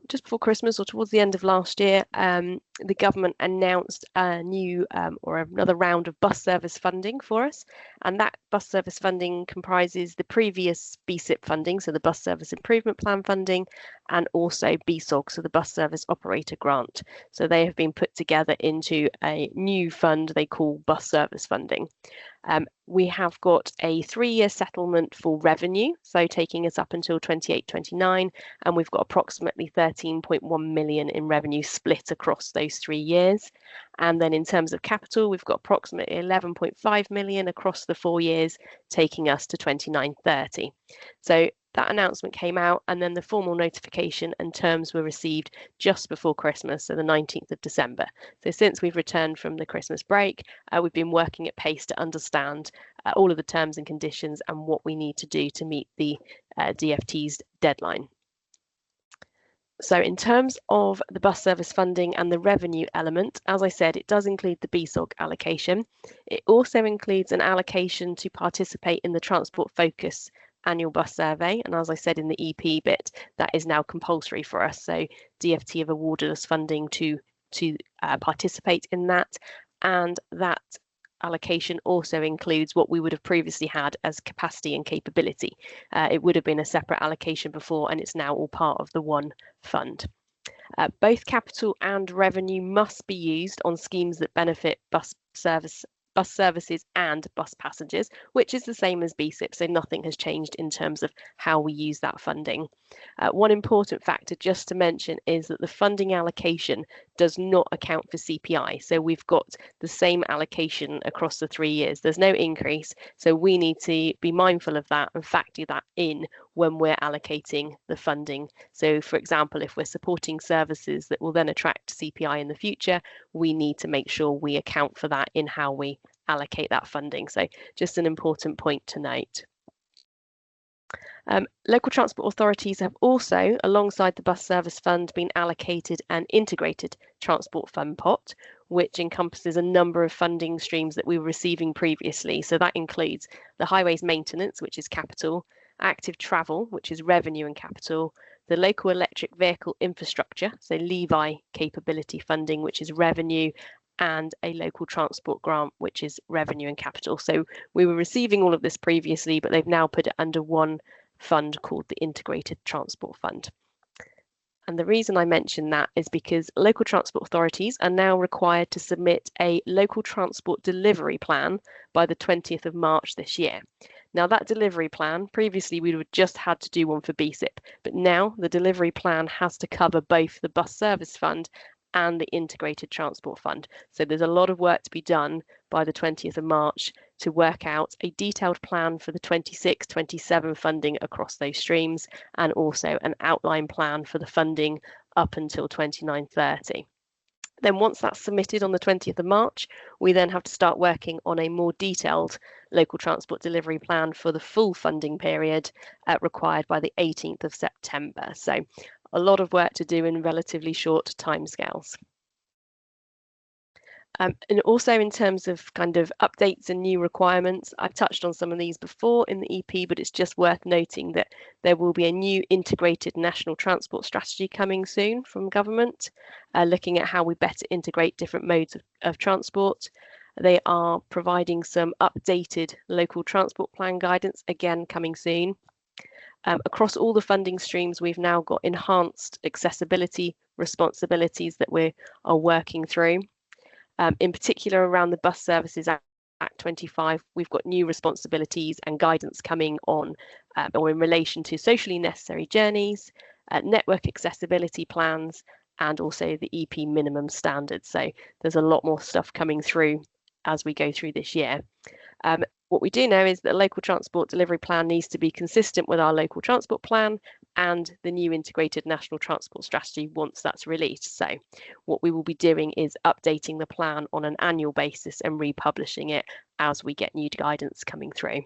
Christmas, or towards the end of last year, the government announced a new or another round of bus service funding for us, and that bus service funding comprises the previous BSIP funding, so the Bus Service Improvement Plan funding, and also BSOG, so the Bus Service Operator Grant. So they have been put together into a new fund they call Bus Service Funding. We have got a 3-year settlement for revenue, so taking us up until 28-29, and we've got approximately 13.1 million in revenue split across those 3 years. And then in terms of capital, we've got approximately 11.5 million across the 4 years, taking us to 29-30. So that announcement came out, and then the formal notification and terms were received just before Christmas, so the 19th of December. So since we've returned from the Christmas break, we've been working at pace to understand all of the terms and conditions and what we need to do to meet the DFT's deadline. So in terms of the bus service funding and the revenue element, as I said, it does include the BSOG allocation. It also includes an allocation to participate in the Transport Focus annual bus survey, and as I said in the EP bit, that is now compulsory for us. So DFT have awarded us funding to participate in that, and that allocation also includes what we would have previously had as capacity and capability. It would have been a separate allocation before, and it's now all part of the one fund. Both capital and revenue must be used on schemes that benefit bus services and bus passengers, which is the same as BSIP, so nothing has changed in terms of how we use that funding. One important factor just to mention is that the funding allocation does not account for CPI, so we've got the same allocation across the 3 years. There's no increase, so we need to be mindful of that and factor that in when we're allocating the funding. So for example, if we're supporting services that will then attract CPI in the future, we need to make sure we account for that in how we allocate that funding. So just an important point to note. Local transport authorities have also, alongside the bus service fund, been allocated an integrated transport fund pot, which encompasses a number of funding streams that we were receiving previously. So that includes the highways maintenance, which is capital, active travel, which is revenue and capital, the local electric vehicle infrastructure, so LEVI capability funding, which is revenue, and a local transport grant, which is revenue and capital. So we were receiving all of this previously, but they've now put it under one fund called the Integrated Transport Fund. And the reason I mention that is because local transport authorities are now required to submit a local transport delivery plan by the 20th of March this year. Now that delivery plan, previously we would just had to do one for BSIP, but now the delivery plan has to cover both the bus service fund and the Integrated Transport Fund. So there's a lot of work to be done by the 20th of March to work out a detailed plan for the 26-27 funding across those streams, and also an outline plan for the funding up until 29-30. Then once that's submitted on the 20th of March, we then have to start working on a more detailed local transport delivery plan for the full funding period required by the 18th of September. So a lot of work to do in relatively short timescales. And also in terms of kind of updates and new requirements, I've touched on some of these before in the EP, but it's just worth noting that there will be a new integrated national transport strategy coming soon from government, looking at how we better integrate different modes of transport. They are providing some updated local transport plan guidance, again coming soon. Across all the funding streams, we've now got enhanced accessibility responsibilities that we are working through. In particular, around the Bus Services Act 25, we've got new responsibilities and guidance coming on or in relation to socially necessary journeys, network accessibility plans, and also the EP minimum standards. So there's a lot more stuff coming through as we go through this year. What we do know is that a local transport delivery plan needs to be consistent with our local transport plan and the new integrated national transport strategy once that's released. So what we will be doing is updating the plan on an annual basis and republishing it as we get new guidance coming through.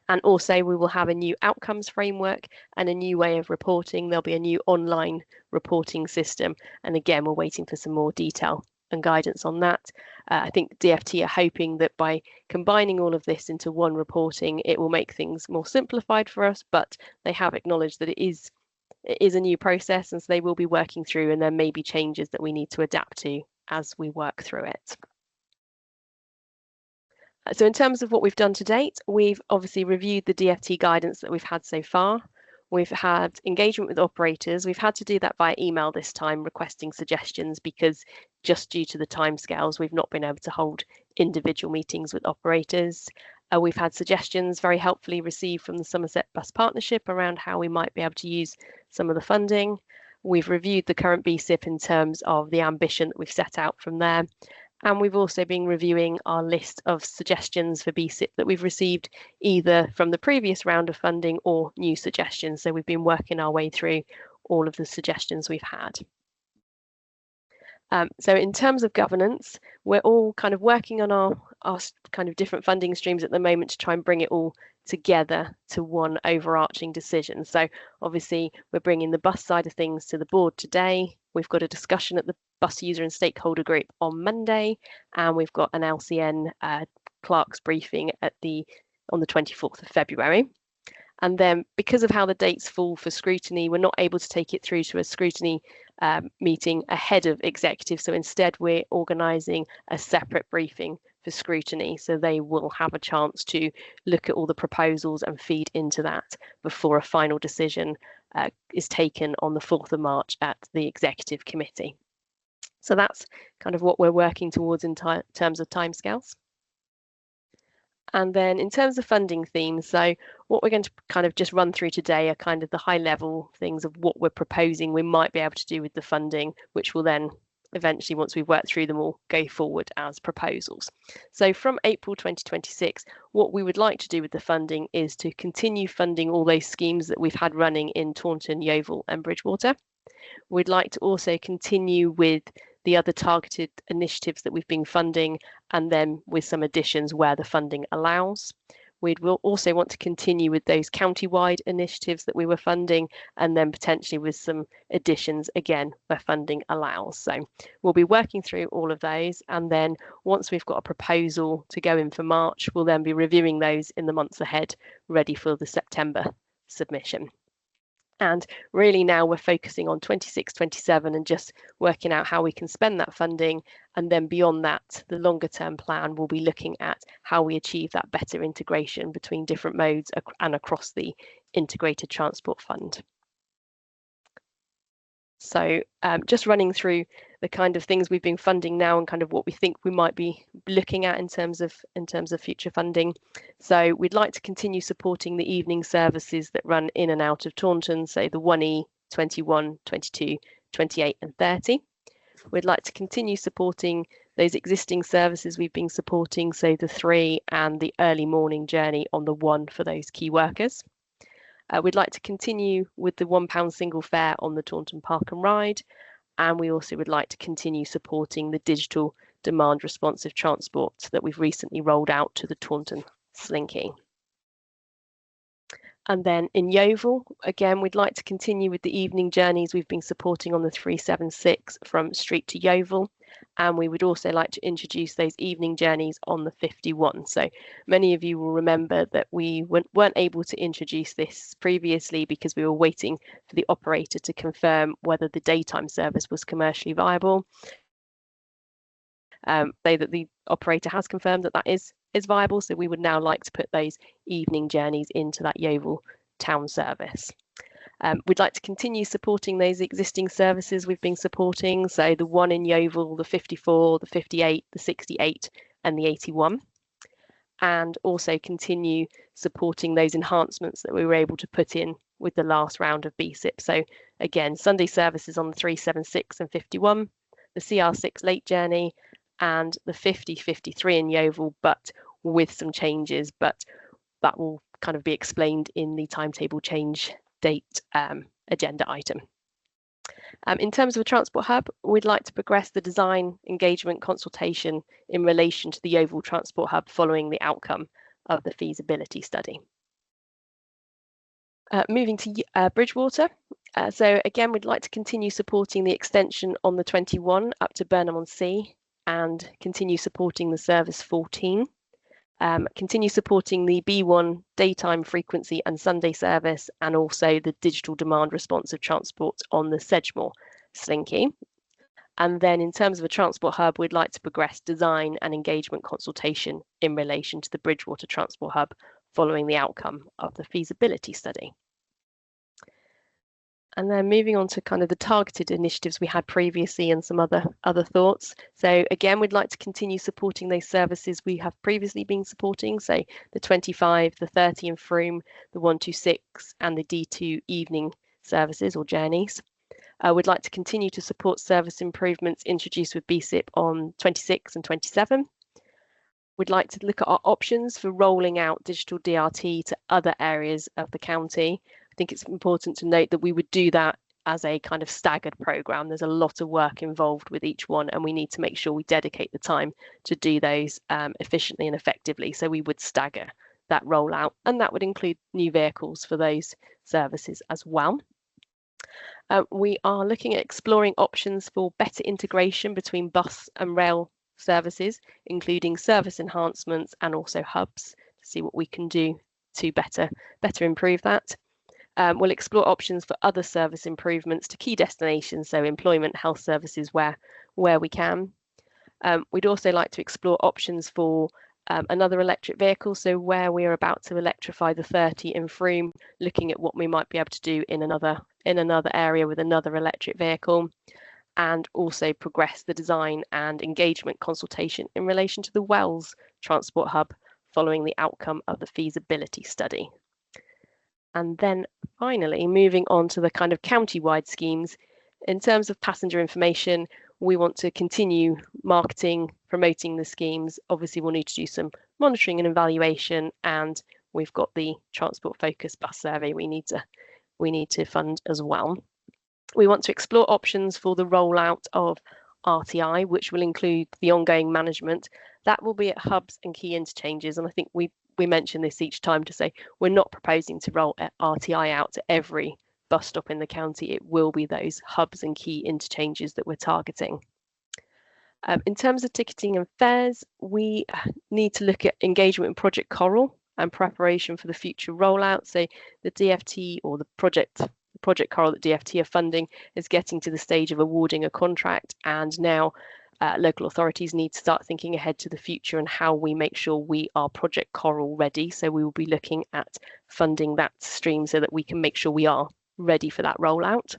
And also we will have a new outcomes framework and a new way of reporting. There'll be a new online reporting system. And again, we're waiting for some more detail and guidance on that. I think DFT are hoping that by combining all of this into one reporting, it will make things more simplified for us, but they have acknowledged that it is it is a new process, and so they will be working through, and there may be changes that we need to adapt to as we work through it. So in terms of what we've done to date, we've obviously reviewed the DfT guidance that we've had so far. We've had engagement with operators. We've had to do that via email this time, requesting suggestions, because just due to the timescales, we've not been able to hold individual meetings with operators. We've had suggestions very helpfully received from the Somerset Bus Partnership around how we might be able to use some of the funding. We've reviewed the current BSIP in terms of the ambition that we've set out from there. And we've also been reviewing our list of suggestions for BSIP that we've received either from the previous round of funding or new suggestions. So we've been working our way through all of the suggestions we've had. So in terms of governance, we're all kind of working on our kind of different funding streams at the moment to try and bring it all together to one overarching decision. So obviously we're bringing the bus side of things to the board today. We've got a discussion at the bus user and stakeholder group on Monday, and we've got an LCN clerks briefing on the 24th of February. And then because of how the dates fall for scrutiny, we're not able to take it through to a scrutiny meeting ahead of executive. So instead, we're organising a separate briefing for scrutiny. So they will have a chance to look at all the proposals and feed into that before a final decision is taken on the 4th of March at the executive committee. So that's kind of what we're working towards in terms of timescales. And then in terms of funding themes, so what we're going to kind of just run through today are kind of the high level things of what we're proposing we might be able to do with the funding, which will then eventually, once we've worked through them all, go forward as proposals. So from April 2026, what we would like to do with the funding is to continue funding all those schemes that we've had running in Taunton, Yeovil and Bridgwater. We'd like to also continue with the other targeted initiatives that we've been funding, and then with some additions where the funding allows. Will also want to continue with those county-wide initiatives that we were funding, and then potentially with some additions again where funding allows. So we'll be working through all of those, and then once we've got a proposal to go in for March, we'll then be reviewing those in the months ahead, ready for the September submission. And really now we're focusing on 26-27 and just working out how we can spend that funding. And then beyond that, the longer term plan will be looking at how we achieve that better integration between different modes and across the Integrated Transport Fund. So just running through the kind of things we've been funding now and kind of what we think we might be looking at in terms of future funding. So we'd like to continue supporting the evening services that run in and out of Taunton, so the 1E, 21, 22, 28 and 30. We'd like to continue supporting those existing services we've been supporting, so the 3 and the early morning journey on the 1 for those key workers. We'd like to continue with the £1 single fare on the Taunton Park and Ride, and we also would like to continue supporting the digital demand responsive transport that we've recently rolled out to the Taunton Slinky. And then in Yeovil, again, we'd like to continue with the evening journeys we've been supporting on the 376 from Street to Yeovil. And we would also like to introduce those evening journeys on the 51. So many of you will remember that we weren't able to introduce this previously because we were waiting for the operator to confirm whether the daytime service was commercially viable. That the operator has confirmed that is viable, so we would now like to put those evening journeys into that Yeovil town service. We'd like to continue supporting those existing services we've been supporting, so the 1 in Yeovil, the 54, the 58, the 68 and the 81, and also continue supporting those enhancements that we were able to put in with the last round of BSIP. So again, Sunday services on the 376 and 51, the CR6 late journey and the 50-53 in Yeovil, but with some changes, but that will kind of be explained in the timetable change date agenda item. In terms of a transport hub, we'd like to progress the design, engagement, consultation in relation to the Yeovil Transport Hub following the outcome of the feasibility study. Moving to Bridgwater. So again, we'd like to continue supporting the extension on the 21 up to Burnham-on-Sea and continue supporting the service 14. Continue supporting the B1 daytime frequency and Sunday service, and also the digital demand responsive transport on the Sedgemoor Slinky. And then in terms of a transport hub, we'd like to progress design and engagement consultation in relation to the Bridgewater Transport Hub following the outcome of the feasibility study. And then moving on to kind of the targeted initiatives we had previously and some other thoughts. So again, we'd like to continue supporting those services we have previously been supporting. So the 25, the 30 in Frome, the 126 and the D2 evening services or journeys. We'd like to continue to support service improvements introduced with BSIP on 26 and 27. We'd like to look at our options for rolling out digital DRT to other areas of the county. I think it's important to note that we would do that as a kind of staggered programme. There's a lot of work involved with each one, and we need to make sure we dedicate the time to do those efficiently and effectively. So we would stagger that rollout, and that would include new vehicles for those services as well. We are looking at exploring options for better integration between bus and rail services, including service enhancements and also hubs, to see what we can do to better improve that. We'll explore options for other service improvements to key destinations, so employment, health services where we can. We'd also like to explore options for another electric vehicle, so where we're about to electrify the 30 in Frome, looking at what we might be able to do in another area with another electric vehicle, and also progress the design and engagement consultation in relation to the Wells Transport Hub following the outcome of the feasibility study. And then finally, moving on to the kind of county-wide schemes. In terms of passenger information, we want to continue marketing, promoting the schemes. Obviously, we'll need to do some monitoring and evaluation, and we've got the transport focus bus survey we need to fund as well. We want to explore options for the rollout of RTI, which will include the ongoing management. That will be at hubs and key interchanges, and I think we mention this each time to say we're not proposing to roll RTI out to every bus stop in the county. It will be those hubs and key interchanges that we're targeting. In terms of ticketing and fares, we need to look at engagement in Project Coral and preparation for the future rollout. So the DFT or the Project Coral that DFT are funding is getting to the stage of awarding a contract, and now local authorities need to start thinking ahead to the future and how we make sure we are Project Coral ready. So we will be looking at funding that stream so that we can make sure we are ready for that rollout.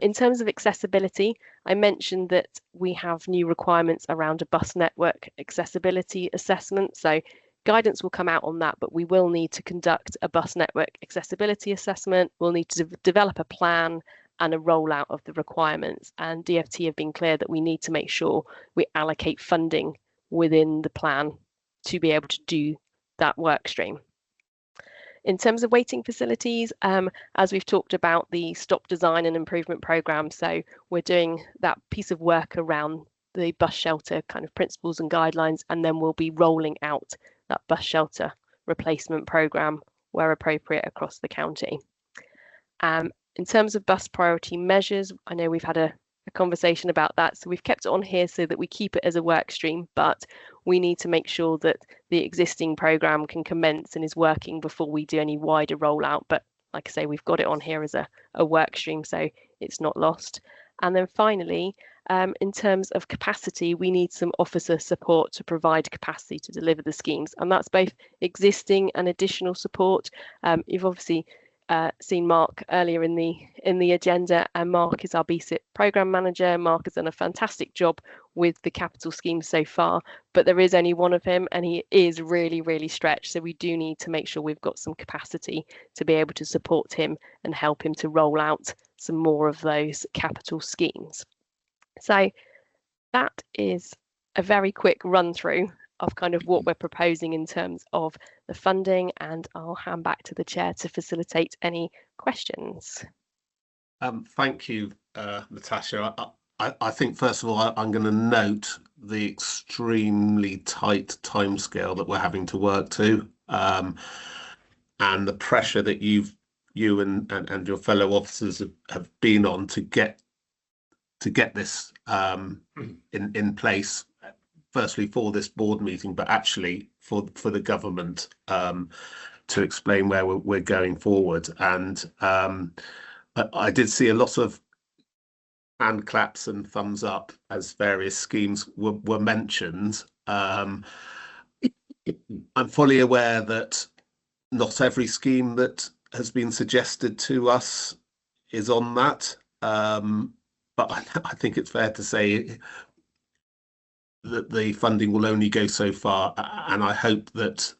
In terms of accessibility, I mentioned that we have new requirements around a bus network accessibility assessment. So guidance will come out on that, but we will need to conduct a bus network accessibility assessment. We'll need to develop a plan and a rollout of the requirements. And DFT have been clear that we need to make sure we allocate funding within the plan to be able to do that work stream. In terms of waiting facilities, as we've talked about the stop design and improvement programme, so we're doing that piece of work around the bus shelter kind of principles and guidelines, and then we'll be rolling out that bus shelter replacement programme where appropriate across the county. In terms of bus priority measures, I know we've had a conversation about that, so we've kept it on here so that we keep it as a work stream, but we need to make sure that the existing programme can commence and is working before we do any wider rollout. But like I say, we've got it on here as a work stream, so it's not lost. And then finally, in terms of capacity, we need some officer support to provide capacity to deliver the schemes, and that's both existing and additional support. You've obviously seen Mark earlier in the agenda, and Mark is our BSIP programme manager. Mark has done a fantastic job with the capital scheme so far, but there is only one of him and he is really stretched, so we do need to make sure we've got some capacity to be able to support him and help him to roll out some more of those capital schemes. So that is a very quick run through of kind of what we're proposing in terms of the funding, and I'll hand back to the chair to facilitate any questions. Thank you, Natasha. I think first of all, I'm going to note the extremely tight timescale that we're having to work to, and the pressure that you and your fellow officers have been on to get this in place firstly for this board meeting, but actually for the government to explain where we're going forward. And I did see a lot of hand claps and thumbs up as various schemes were mentioned. I'm fully aware that not every scheme that has been suggested to us is on that, but I think it's fair to say that the funding will only go so far, and I hope that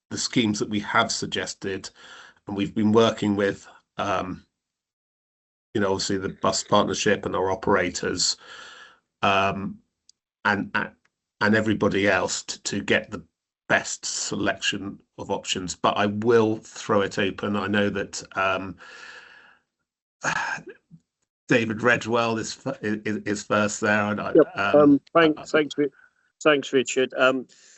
the schemes that we have suggested and we've been working with, obviously the bus partnership and our operators, and everybody else to get the best selection of options. But I will throw it open. I know that David Redwell is first there. And thanks, Richard.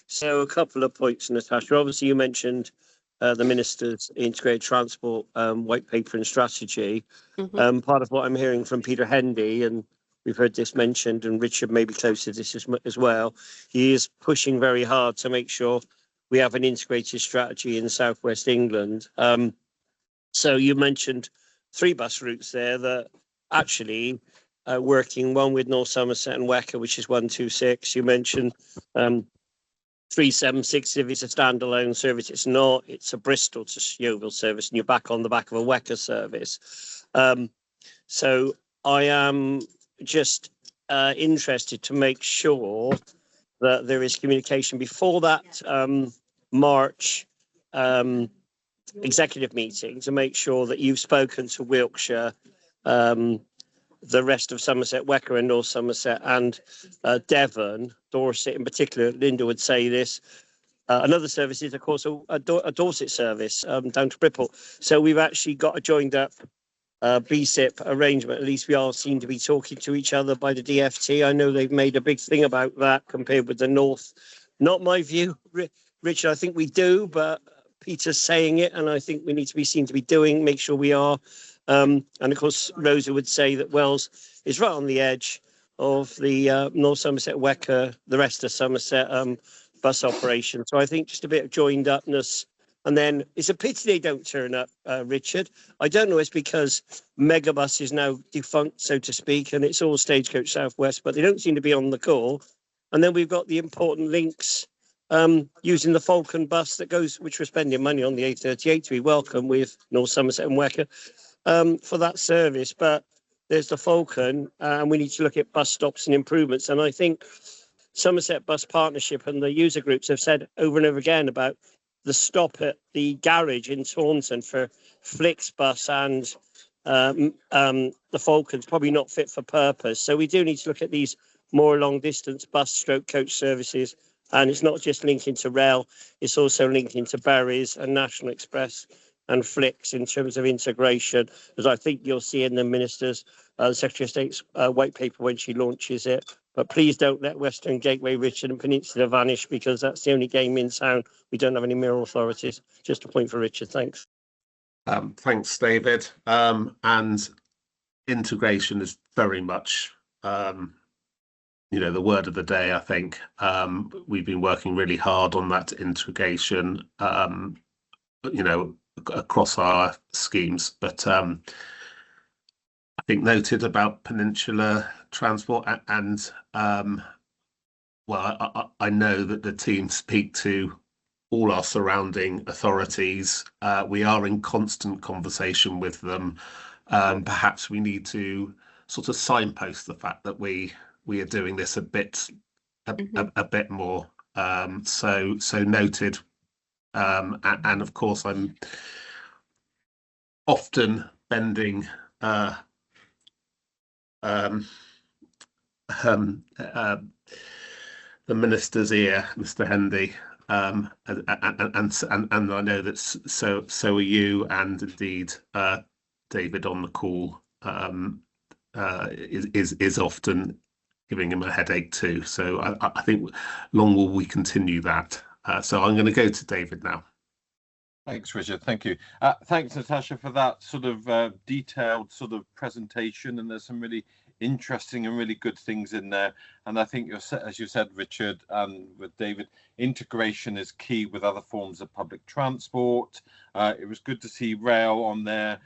So a couple of points, Natasha. Obviously, you mentioned the Minister's Integrated Transport White Paper and Strategy. Mhm. Part of what I'm hearing from Peter Hendy, and we've heard this mentioned, and Richard may be close to this as well, he is pushing very hard to make sure we have an integrated strategy in South West England. So you mentioned 3 bus routes there that actually working, one with North Somerset and Wecker, which is 126. You mentioned 376 if it's a standalone service. It's not. It's a Bristol to Yeovil service, and you're back on the back of a Wecker service. So I am just interested to make sure that there is communication before that March executive meeting to make sure that you've spoken to Wiltshire, the rest of Somerset, Wecker and North Somerset, and Devon, Dorset in particular. Linda would say this. Another service is, of course, a Dorset service down to Bripple. So we've actually got a joined up BSIP arrangement. At least we all seem to be talking to each other by the DFT. I know they've made a big thing about that compared with the North. Not my view, Richard. I think we do, but Peter's saying it, and I think we need to be seen to be doing. Make sure we are. And of course, Rosa would say that Wells is right on the edge of the North Somerset, Wecker, the rest of Somerset bus operation. So I think just a bit of joined upness. And then it's a pity they don't turn up, Richard. I don't know, it's because Megabus is now defunct, so to speak, and it's all Stagecoach Southwest, but they don't seem to be on the call. And then we've got the important links using the Falcon bus that goes, which we're spending money on, the A38 to be welcome with North Somerset and Wecker for that service. But there's the Falcon, and we need to look at bus stops and improvements. And I think Somerset Bus Partnership and the user groups have said over and over again about the stop at the garage in Taunton for Flixbus and the Falcon's probably not fit for purpose. So we do need to look at these more long distance bus stroke coach services. And it's not just linking to rail, it's also linking to Barry's and National Express and Flix in terms of integration, as I think you'll see in the Minister's, the Secretary of State's white paper when she launches it. But please don't let Western Gateway, Richard, and Peninsula vanish, because that's the only game in town. We don't have any mirror authorities. Just a point for Richard. Thanks. Thanks, David. And integration is very much, the word of the day, I think. We've been working really hard on that integration, across our schemes. But I think noted about Peninsula Transport and I know that the team speak to all our surrounding authorities. We are in constant conversation with them. Perhaps we need to sort of signpost the fact that we are doing this a bit more. So noted. And of course, I'm often bending the minister's ear, Mr. Hendy, and I know that so are you, and indeed David on the call is often giving him a headache too. So I think long will we continue that. So I'm going to go to David now. Thanks, Richard. Thank you. Thanks, Natasha, for that sort of detailed sort of presentation. And there's some really interesting and really good things in there. And I think as you said, Richard, and with David, integration is key with other forms of public transport. It was good to see rail on there.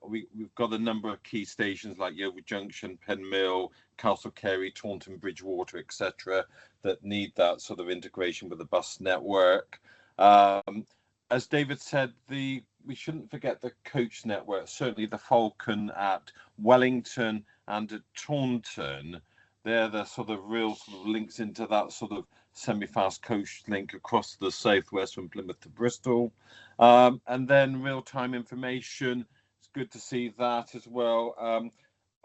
We've got a number of key stations like Yeovil Junction, Penmill, Castle Carey, Taunton, Bridgewater, etc., that need that sort of integration with the bus network. As David said, we shouldn't forget the coach network. Certainly the Falcon at Wellington and at Taunton, they're the sort of real sort of links into that sort of semi-fast coach link across the southwest from Plymouth to Bristol. And then real-time information, it's good to see that as well.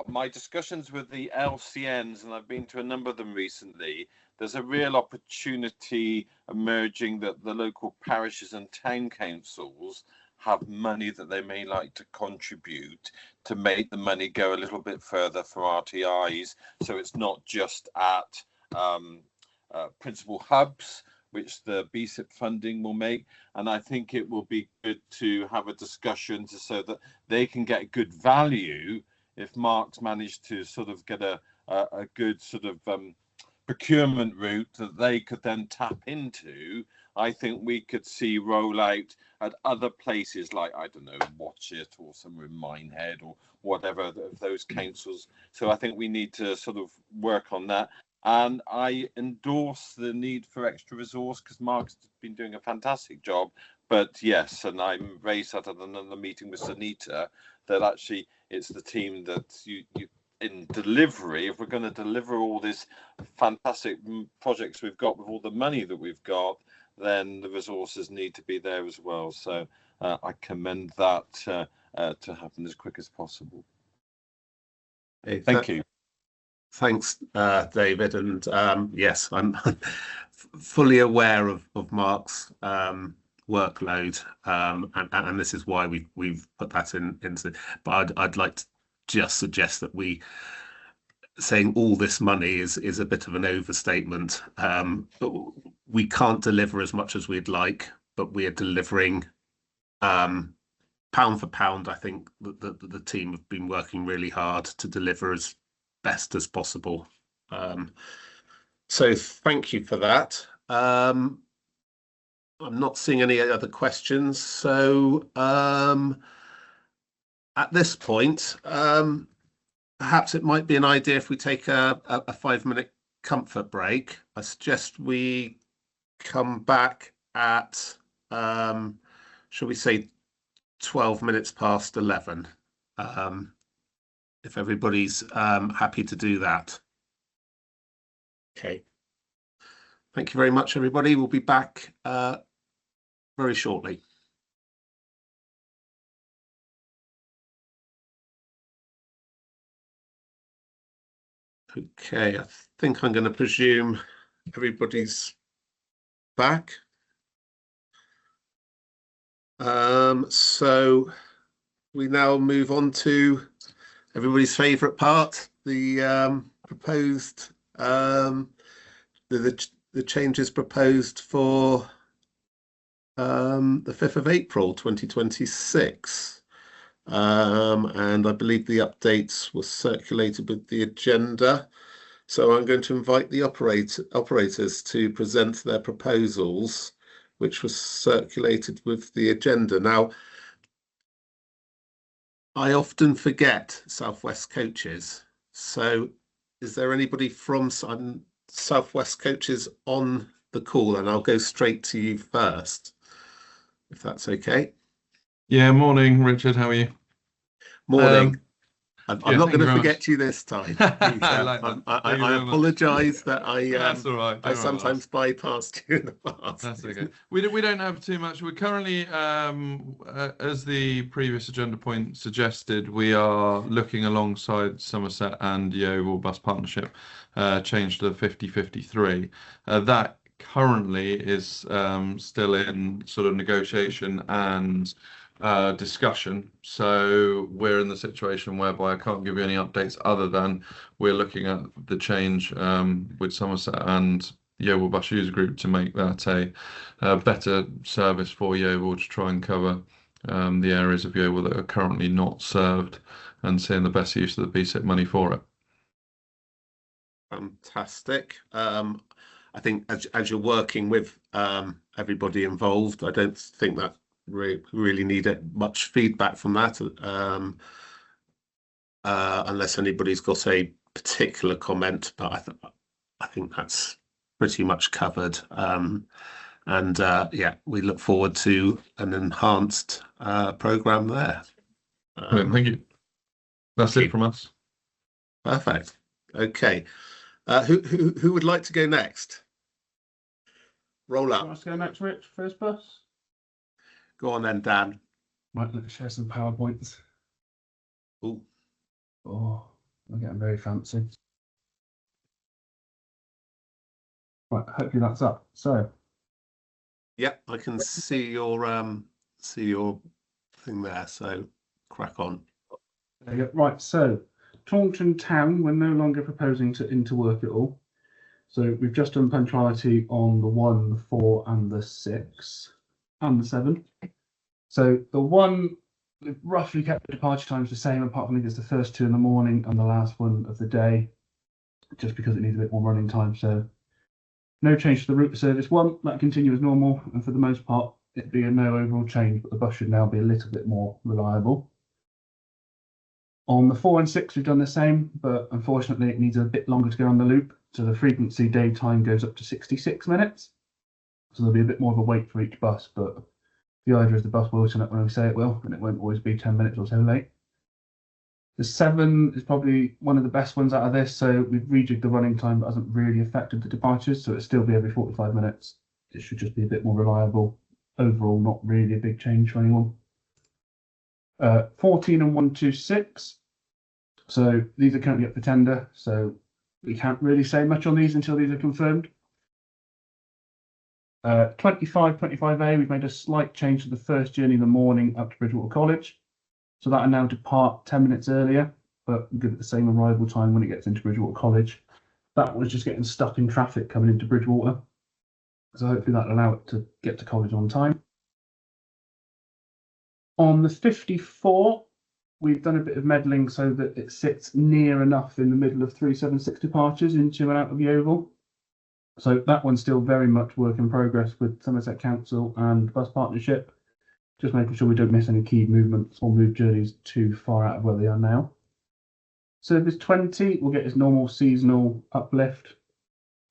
My discussions with the LCNs, and I've been to a number of them recently, there's a real opportunity emerging that the local parishes and town councils have money that they may like to contribute to make the money go a little bit further for RTIs. So it's not just at principal hubs, which the BSIP funding will make. And I think it will be good to have a discussion so that they can get good value. If Mark's managed to sort of get a good sort of procurement route that they could then tap into, I think we could see rollout at other places like, I don't know, Watchet or somewhere in Minehead or whatever of those councils. So I think we need to sort of work on that. And I endorse the need for extra resource because Mark's been doing a fantastic job. But yes, and I'm raised that at another meeting with Sunita, that actually it's the team that you in delivery, if we're going to deliver all these fantastic projects we've got with all the money that we've got, then the resources need to be there as well. So I commend that to happen as quick as possible. Hey, Thank you. Thanks, David. And yes, I'm fully aware of Mark's workload, and this is why we've put that into. But I'd like to just suggest that saying all this money is a bit of an overstatement. We can't deliver as much as we'd like, but we are delivering pound for pound. I think the team have been working really hard to deliver as best as possible. So thank you for that. I'm not seeing any other questions. So at this point, perhaps it might be an idea if we take a 5-minute comfort break. I suggest we come back at, shall we say, 12 minutes past 11, if everybody's happy to do that. Okay. Thank you very much, everybody. We'll be back very shortly. Okay, I think I'm going to presume everybody's back. So we now move on to everybody's favourite part, the proposed, the changes proposed for the 5th of April 2026. And I believe the updates were circulated with the agenda. So I'm going to invite the operators to present their proposals, which was circulated with the agenda. Now, I often forget South West Coaches. So is there anybody from South West Coaches on the call? And I'll go straight to you first, if that's okay. Yeah, morning, Richard. How are you? Morning. I'm not going to very forget much. you this time. I like that. Thank you I very much. apologise that I That's all right. I Don't worry about sometimes bypassed you in the past. That's okay. We don't have too much. We're currently, as the previous agenda point suggested, we are looking alongside Somerset and Yeovil Bus Partnership, change to 50-53. That currently is still in sort of negotiation and discussion. So we're in the situation whereby I can't give you any updates other than we're looking at the change with Somerset and Yeovil Bus User Group to make that a better service for Yeovil, to try and cover the areas of Yeovil that are currently not served and seeing the best use of the BSIP money for it. Fantastic. I think as you're working with everybody involved, I don't think that really needed much feedback from that, unless anybody's got a particular comment. But I think that's pretty much covered. And yeah, we look forward to an enhanced program there. Thank you. That's it from us. Perfect. Okay. Who would like to go next? Roll up. Let's go next, Rich. First bus. Go on then, Dan. Right, let's share some PowerPoints. Ooh. Oh, I'm getting very fancy. Right, hopefully that's up. So. Yep, I can see your thing there. So crack on. There you go. Right, so Taunton Town, we're no longer proposing to interwork it all. So we've just done punctuality on the 1, the 4, and the 6, and the 7. So the 1, we've roughly kept the departure times the same, apart from I think it's the first 2 in the morning and the last one of the day, just because it needs a bit more running time. So no change to the route of service 1, that continue as normal, and for the most part, it'd be a no overall change, but the bus should now be a little bit more reliable. On the 4 and 6, we've done the same, but unfortunately it needs a bit longer to go on the loop. So the frequency daytime goes up to 66 minutes. So there'll be a bit more of a wait for each bus, but the idea is the bus will turn up when we say it will, and it won't always be 10 minutes or so late. The 7 is probably one of the best ones out of this. So we've rejigged the running time, but hasn't really affected the departures. So it'll still be every 45 minutes. It should just be a bit more reliable. Overall, not really a big change for anyone. 14 and 126. So these are currently up for tender. So we can't really say much on these until these are confirmed. 25A, we've made a slight change to the first journey in the morning up to Bridgewater College. So that will now depart 10 minutes earlier, but give it the same arrival time when it gets into Bridgewater College. That was just getting stuck in traffic coming into Bridgewater. So hopefully that'll allow it to get to college on time. On the 54, we've done a bit of meddling so that it sits near enough in the middle of 376 departures into and out of Yeovil. So that one's still very much work in progress with Somerset Council and Bus Partnership, just making sure we don't miss any key movements or move journeys too far out of where they are now. Service 20 will get its normal seasonal uplift,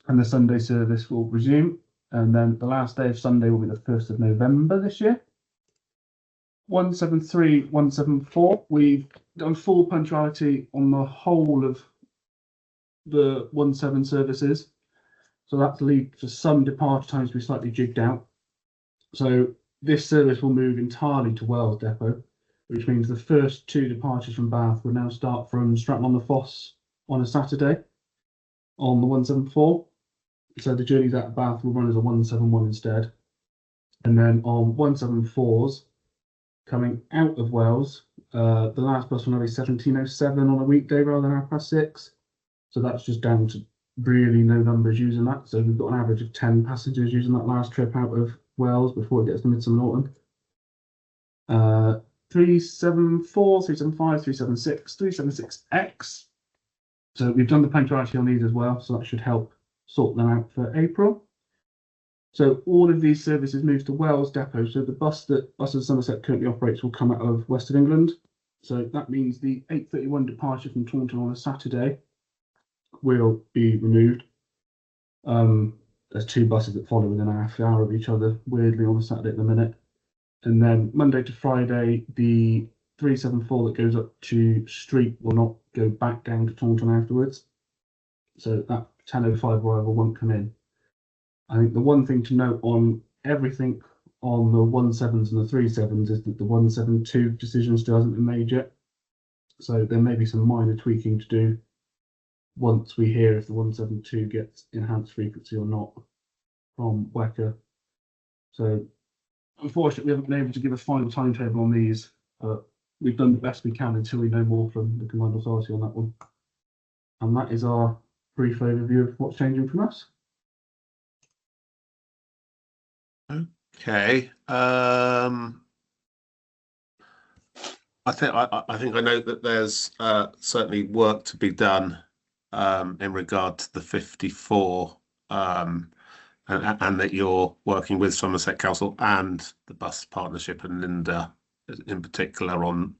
and the Sunday service will resume. And then the last day of Sunday will be the 1st of November this year. 173, 174, we've done full punctuality on the whole of the 17 services. So that's lead to some departure times to be slightly jigged out. So this service will move entirely to Wells Depot, which means the first 2 departures from Bath will now start from Stratton-on-the-Foss on a Saturday on the 174. So the journeys out of Bath will run as a 171 instead. And then on 174s, coming out of Wells, the last bus will now be 1707 on a weekday rather than 6:30. So that's just down to really no numbers using that. So we've got an average of 10 passengers using that last trip out of Wells before it gets to Midsummer Norton. 374, 375, 376, 376X. So we've done the punctuality on these as well, so that should help sort them out for April. So all of these services move to Wells Depot. So the bus that Buses Somerset currently operates will come out of West of England. So that means the 8:31 departure from Taunton on a Saturday will be removed. There's 2 buses that follow within a half hour of each other, weirdly, on a Saturday at the minute. And then Monday to Friday, the 374 that goes up to Street will not go back down to Taunton afterwards. So that 10:05 arrival won't come in. I think the one thing to note on everything on the 17s and the 37s is that the 172 decision still hasn't been made yet. So there may be some minor tweaking to do once we hear if the 172 gets enhanced frequency or not from WECA. So unfortunately, we haven't been able to give a final timetable on these, but we've done the best we can until we know more from the Combined Authority on that one. And that is our brief overview of what's changing from us. Okay. I think I know that there's certainly work to be done in regard to the 54, and that you're working with Somerset Council and the bus partnership and Linda in particular on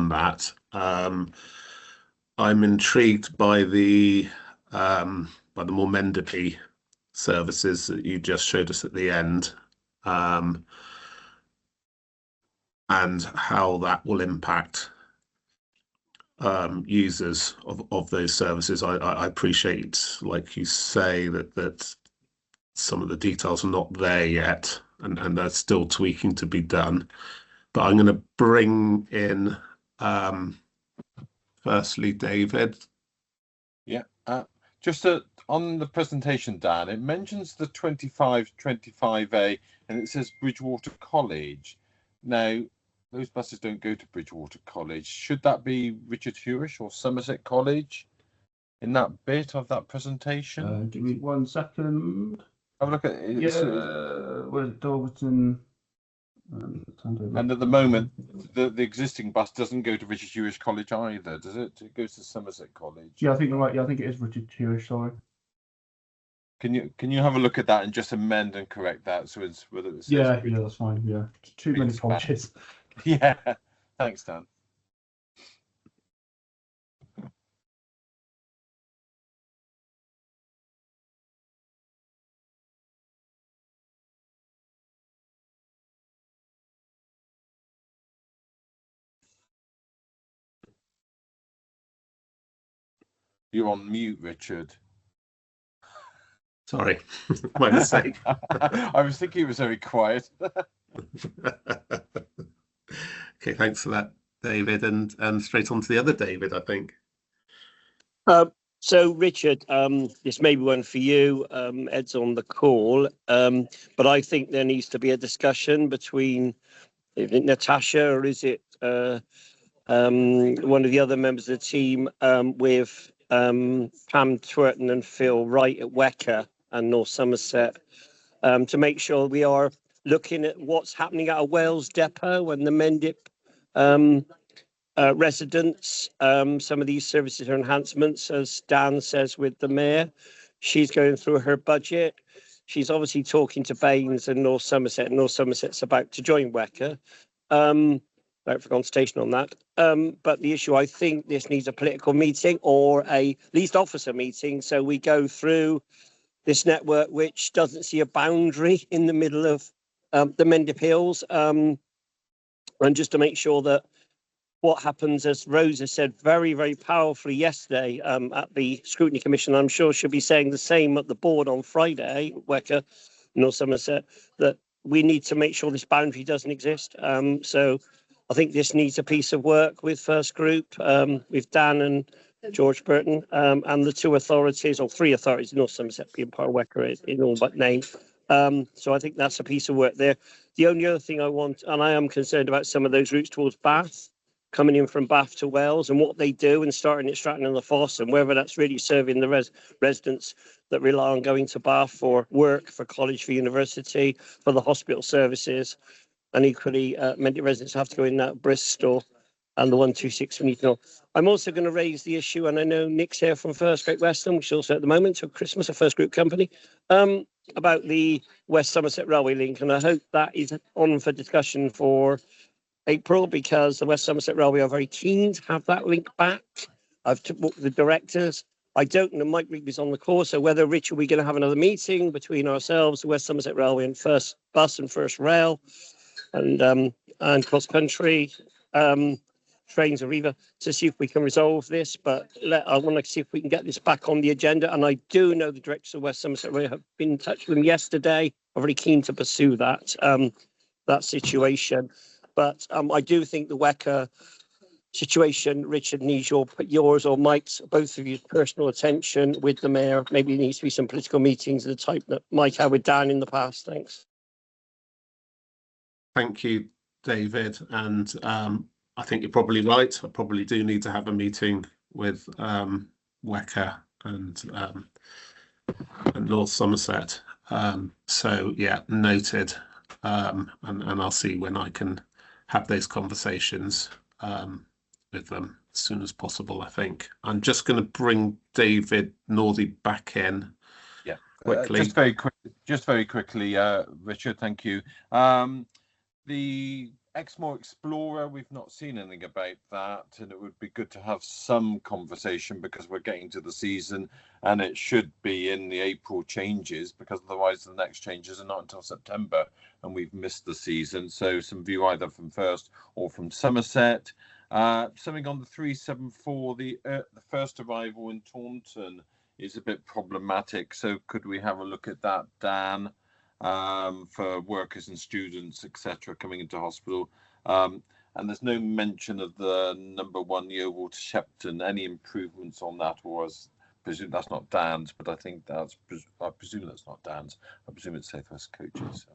that. I'm intrigued by the more Mendipy services that you just showed us at the end, and how that will impact users of those services. I appreciate, like you say, that some of the details are not there yet, and there's still tweaking to be done. But I'm going to bring in firstly David. Yeah, just on the presentation, Dan, it mentions the 25A, and it says Bridgewater College. Now, those buses don't go to Bridgewater College. Should that be Richard Hewish or Somerset College in that bit of that presentation? Give me 1 second. Have a look at it. Where's Dalberton? And at the moment, the existing bus doesn't go to Richard Hewish College either, does it? It goes to Somerset College. Yeah, I think you're right. Yeah, I think it is Richard Hewish. Sorry. Can you have a look at that and just amend and correct that so it's whether it's yeah, that's fine. Yeah, too many colleges. Yeah, thanks, Dan. You're on mute, Richard. Sorry, my mistake. I was thinking it was very quiet. Okay, thanks for that, David, and straight on to the other David, I think. So, Richard, this may be one for you. Ed's on the call, but I think there needs to be a discussion between, is it Natasha or is it one of the other members of the team, with Pam Twerton and Phil Wright at WECA and North Somerset, to make sure we are looking at what's happening at a Wales depot and the Mendip residents. Some of these services are enhancements, as Dan says, with the mayor. She's going through her budget. She's obviously talking to Baines and North Somerset. North Somerset's about to join WECA. Out for consultation on that. But the issue, I think this needs a political meeting or a least officer meeting. So we go through this network, which doesn't see a boundary in the middle of the Mendip Hills. And just to make sure that what happens, as Rosa said very, very powerfully yesterday at the Scrutiny Commission, I'm sure she'll be saying the same at the board on Friday, WECA, North Somerset, that we need to make sure this boundary doesn't exist. So I think this needs a piece of work with First Group, with Dan and George Burton, and the two authorities, or three authorities, North Somerset being part of WECA in all but name. So I think that's a piece of work there. The only other thing I want, and I am concerned about some of those routes towards Bath, coming in from Bath to Wells, and what they do, and starting at Stratton and the Foss, and whether that's really serving the residents that rely on going to Bath for work, for college, for university, for the hospital services. And equally, many residents have to go in at Bristol and the 126 we need to know. I'm also going to raise the issue, and I know Nick's here from First Great Western, which is also at the moment to Christmas, a First Group company, about the West Somerset Railway link. And I hope that is on for discussion for April, because the West Somerset Railway are very keen to have that link back. I've talked with the directors. I don't know, Mike Rigby's on the call, so whether Richard, we're going to have another meeting between ourselves, the West Somerset Railway and First Bus and First Rail, and cross country trains or Riva, to see if we can resolve this. But I want to see if we can get this back on the agenda. And I do know the directors of West Somerset Railway have been in touch with them yesterday. I'm very keen to pursue that that situation. But I do think the WECA situation, Richard, needs yours or Mike's, both of you, personal attention with the mayor. Maybe there needs to be some political meetings of the type that Mike had with Dan in the past. Thanks. Thank you, David. And I think you're probably right. I probably do need to have a meeting with WECA and North Somerset. So yeah, noted. And I'll see when I can have those conversations with them. as soon as possible, I think. I'm just going to bring David Northey back in. Yeah, quickly. Just very quickly, Richard, thank you. The Exmoor Explorer, we've not seen anything about that, and it would be good to have some conversation because we're getting to the season and it should be in the April changes, because otherwise the next changes are not until September and we've missed the season. So some view either from First or from Somerset. Something on the 374, the first arrival in Taunton is a bit problematic, so could we have a look at that, Dan? For workers and students, etc., coming into hospital. And there's no mention of the number 1 Yeovil to Shepton. Any improvements on that, or as presume that's not Dan's, but I think that's, I presume that's not Dan's. I presume it's South West Coaches.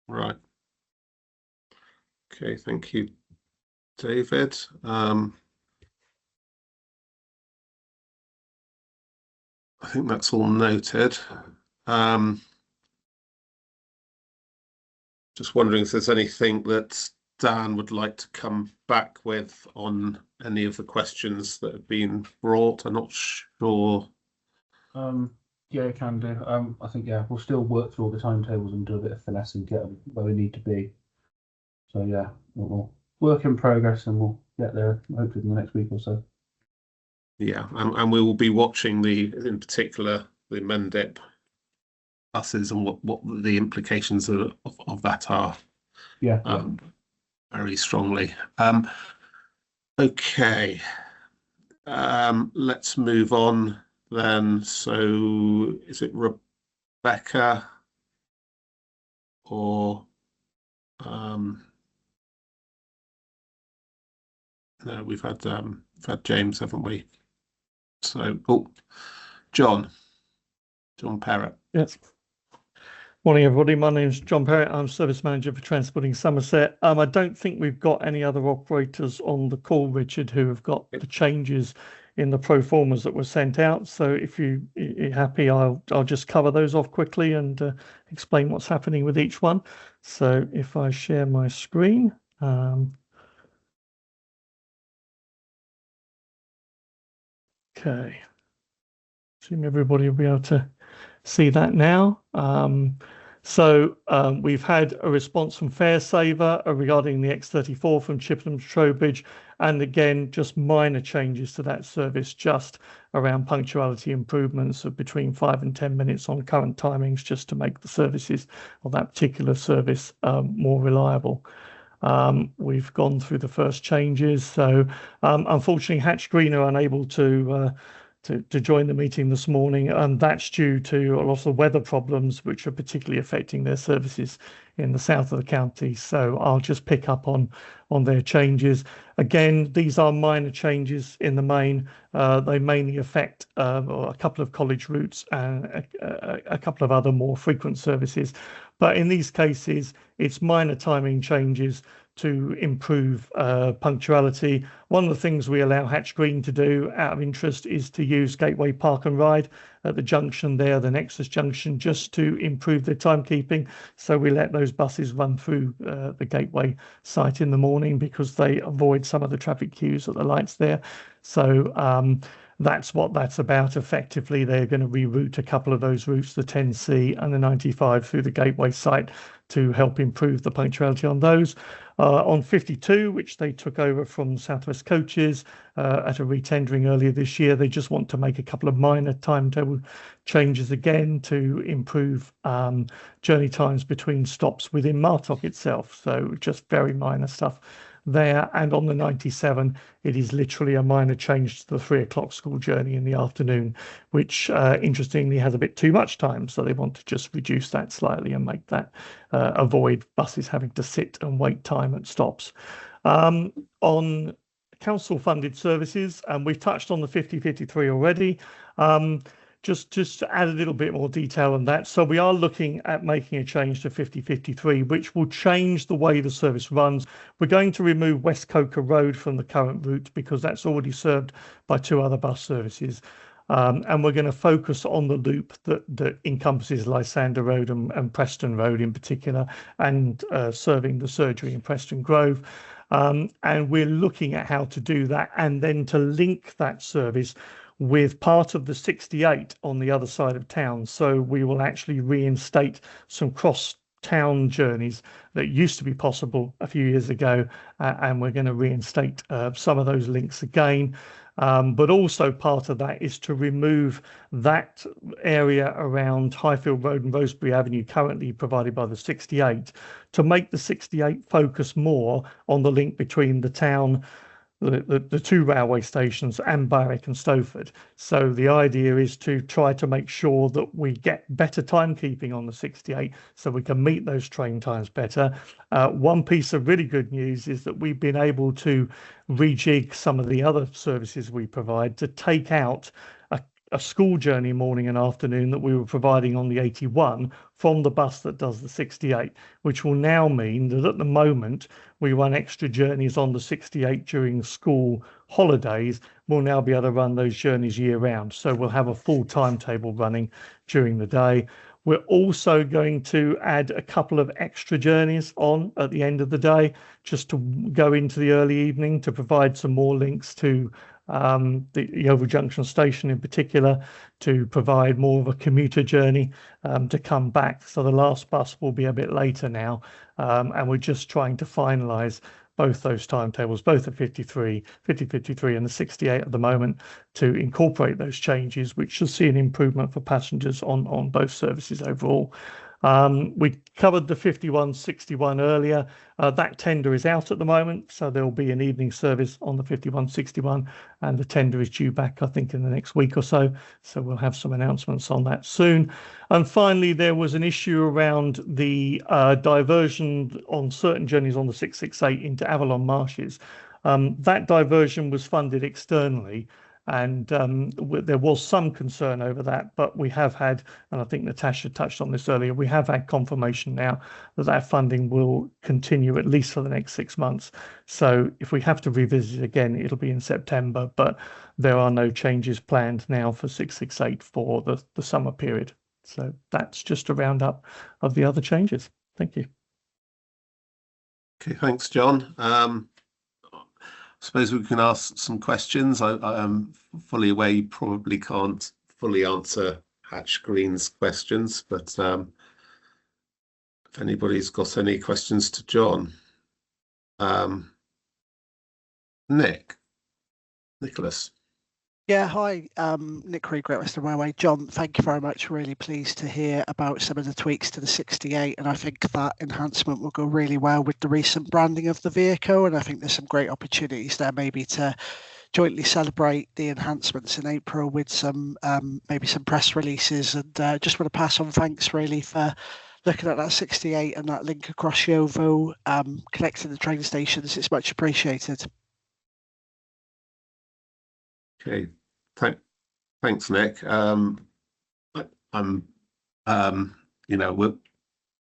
Right. Okay, thank you, David. I think that's all noted. Just wondering if there's anything that Dan would like to come back with on any of the questions that have been brought. I'm not sure. Yeah, I can do. I think, yeah, we'll still work through all the timetables and do a bit of finesse and get them where we need to be. So, yeah, we'll work in progress and we'll get there hopefully in the next week or so. Yeah, and we will be watching in particular, the Mendip buses and what the implications of that are. Yeah. Very strongly. Okay. Let's move on then. So is it Rebecca or no, we've had James, haven't we? So, John Perrott. Yes. Morning, everybody. My name is John Perrott. I'm Service Manager for Transporting Somerset. I don't think we've got any other operators on the call, Richard, who have got the changes in the pro formas that were sent out. So if you're happy, I'll just cover those off quickly and explain what's happening with each one. So if I share my screen. Okay. Assume everybody will be able to see that now. We've had a response from Fairsaver regarding the X34 from Chippenham to Trowbridge, and again, just minor changes to that service, just around punctuality improvements of between 5 and 10 minutes on current timings, just to make the services of that particular service more reliable. We've gone through the first changes. So unfortunately, Hatch Green are unable to join the meeting this morning, and that's due to a lot of weather problems which are particularly affecting their services in the south of the county. So I'll just pick up on their changes. Again, these are minor changes in the main. They mainly affect a couple of college routes and a couple of other more frequent services. But in these cases, it's minor timing changes to improve punctuality. One of the things we allow Hatch Green to do out of interest is to use Gateway Park and Ride at the junction there, the Nexus junction, just to improve their timekeeping. So we let those buses run through the Gateway site in the morning because they avoid some of the traffic queues at the lights there. So that's what that's about. Effectively, they're going to reroute a couple of those routes, the 10C and the 95, through the Gateway site to help improve the punctuality on those. On 52, which they took over from South West Coaches at a retendering earlier this year, they just want to make a couple of minor timetable changes again to improve journey times between stops within Martock itself. So just very minor stuff there. And on the 97, it is literally a minor change to the 3 o'clock school journey in the afternoon, which interestingly has a bit too much time. So they want to just reduce that slightly and make that avoid buses having to sit and wait time at stops. On council funded services, and we've touched on the 5053 already. Just to add a little bit more detail on that. So we are looking at making a change to 5053, which will change the way the service runs. We're going to remove West Coker Road from the current route because that's already served by 2 other bus services. And we're going to focus on the loop that encompasses Lysander Road and Preston Road in particular, and serving the surgery in Preston Grove. And we're looking at how to do that, and then to link that service with part of the 68 on the other side of town. So we will actually reinstate some cross-town journeys that used to be possible a few years ago, and we're going to reinstate some of those links again. But also part of that is to remove that area around Highfield Road and Rosebery Avenue currently provided by the 68, to make the 68 focus more on the link between the town, the two railway stations, and Barwick and Stowford. So the idea is to try to make sure that we get better timekeeping on the 68 so we can meet those train times better. One piece of really good news is that we've been able to rejig some of the other services we provide to take out a school journey morning and afternoon that we were providing on the 81 from the bus that does the 68, which will now mean that at the moment we run extra journeys on the 68 during school holidays. We'll now be able to run those journeys year round. So we'll have a full timetable running during the day. We're also going to add a couple of extra journeys on at the end of the day, just to go into the early evening to provide some more links to the Yeovil Junction station in particular, to provide more of a commuter journey to come back. So the last bus will be a bit later now, and we're just trying to finalise both those timetables, both the 53 and the 68 at the moment, to incorporate those changes, which should see an improvement for passengers on both services overall. We covered the 5161 earlier. That tender is out at the moment, so there will be an evening service on the 5161, and the tender is due back, I think, in the next week or so. So we'll have some announcements on that soon. And finally, there was an issue around the diversion on certain journeys on the 668 into Avalon Marshes. That diversion was funded externally, and there was some concern over that, but we have had, and I think Natasha touched on this earlier, we have had confirmation now that that funding will continue at least for the next 6 months. So if we have to revisit again, it'll be in September, but there are no changes planned now for 668 for the summer period. So that's just a roundup of the other changes. Thank you. Okay, thanks, John. Suppose we can ask some questions. I am fully aware you probably can't fully answer Hatch Green's questions, but if anybody's got any questions to John. Nicholas. Yeah, hi, Nick Creed, Great Western Railway. John, thank you very much. Really pleased to hear about some of the tweaks to the 68, and I think that enhancement will go really well with the recent branding of the vehicle, and I think there's some great opportunities there maybe to jointly celebrate the enhancements in April with some maybe some press releases, and just want to pass on thanks really for looking at that 68 and that link across Yeovil, connecting the train stations. It's much appreciated. Okay, thanks, Nick. I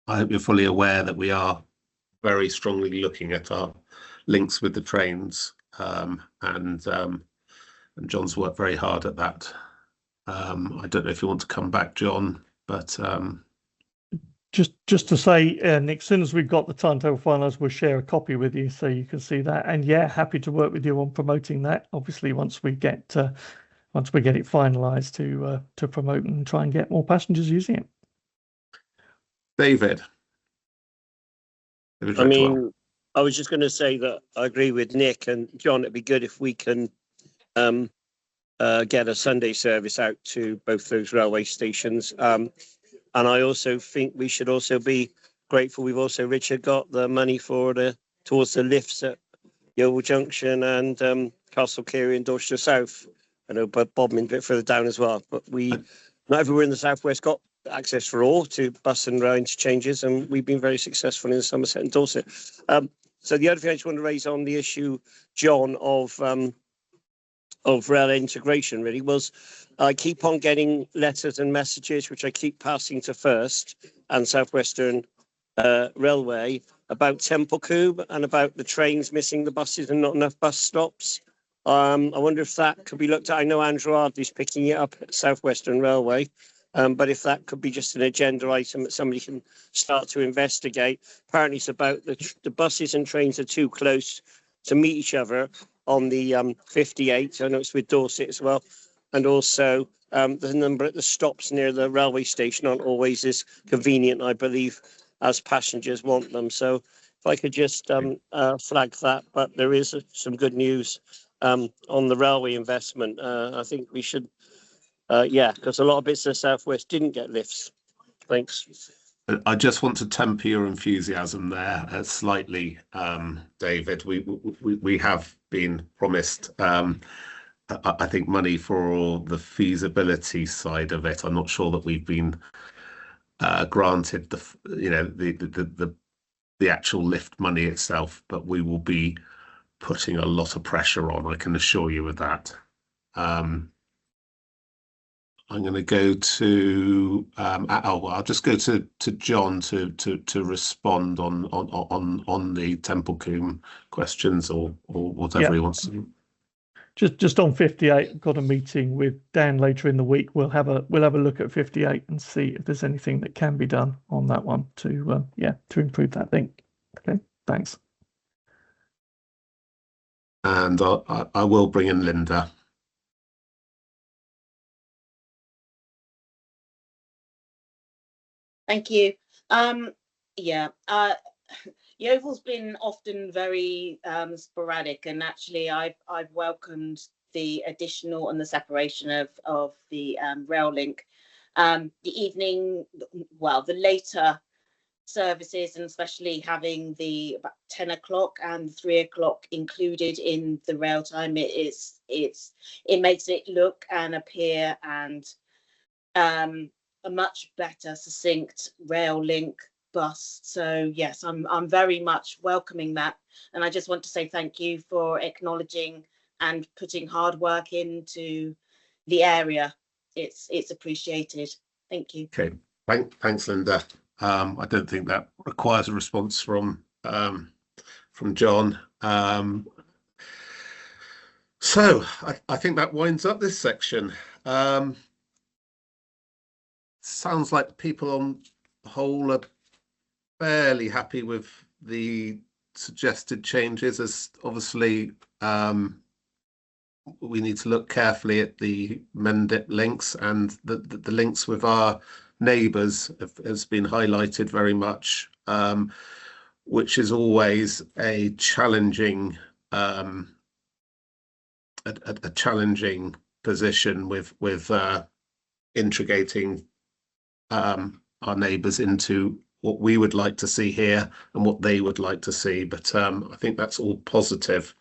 hope you're fully aware that we are very strongly looking at our links with the trains, and John's worked very hard at that. I don't know if you want to come back, John, but just to say, Nick, as soon as we've got the timetable finalised, we'll share a copy with you so you can see that. And yeah, happy to work with you on promoting that. Obviously, once we get it finalised, to promote and try and get more passengers using it. David. I mean, I was just going to say that I agree with Nick and John. It'd be good if we can get a Sunday service out to both those railway stations. And I also think we should also be grateful. We've also, Richard, got the money towards the lifts at Yeovil Junction and Castle Carey and Dorchester South. I know Bodmin a bit further down as well. But not everywhere in the southwest got access for all to bus and rail interchanges, and we've been very successful in Somerset and Dorset. So the other thing I just want to raise on the issue, John, of rail integration really was I keep on getting letters and messages which I keep passing to First and South Western Railway about Templecoombe and about the trains missing the buses and not enough bus stops. I wonder if that could be looked at. I know Andrew Ardley's picking it up at South Western Railway, but if that could be just an agenda item that somebody can start to investigate. Apparently it's about the buses and trains are too close to meet each other on the 58. I know it's with Dorset as well. And also the number at the stops near the railway station aren't always as convenient, I believe, as passengers want them. So if I could just flag that, but there is some good news on the railway investment. I think we should, because a lot of bits of South West didn't get lifts. Thanks. I just want to temper your enthusiasm there slightly, David. We have been promised, I think, money for the feasibility side of it. I'm not sure that we've been granted the actual lift money itself, but we will be putting a lot of pressure on. I can assure you of that. I'm going to go to I'll just go to John to respond on the Templecombe questions or whatever he wants to. Just on 58, I've got a meeting with Dan later in the week. We'll have a look at 58 and see if there's anything that can be done on that one to improve that link. Okay, thanks. And I will bring in Linda. Thank you. Yeovil's been often very sporadic, and actually I've welcomed the additional and the separation of the rail link. The later services, and especially having the about 10 o'clock and 3 o'clock included in the rail time, it makes it look and appear and a much better succinct rail link bus. So yes, I'm very much welcoming that, and I just want to say thank you for acknowledging and putting hard work into the area. It's appreciated. Thank you. Okay, thanks, Linda. I don't think that requires a response from John. So I think that winds up this section. Sounds like people on the whole are fairly happy with the suggested changes, as obviously we need to look carefully at the Mendip links, and the links with our neighbours has been highlighted very much, which is always a challenging a challenging position with integrating our neighbours into what we would like to see here and what they would like to see, but I think that's all positive.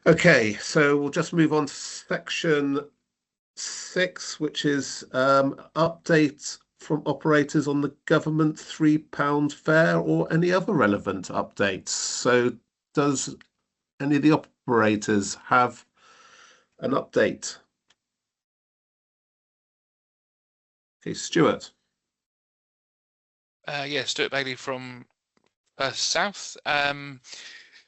Okay, so we'll just move on to section 6, which is updates from operators on the government £3 fare or any other relevant updates. So does any of the operators have an update? Okay, Stuart. Stuart Bailey from South.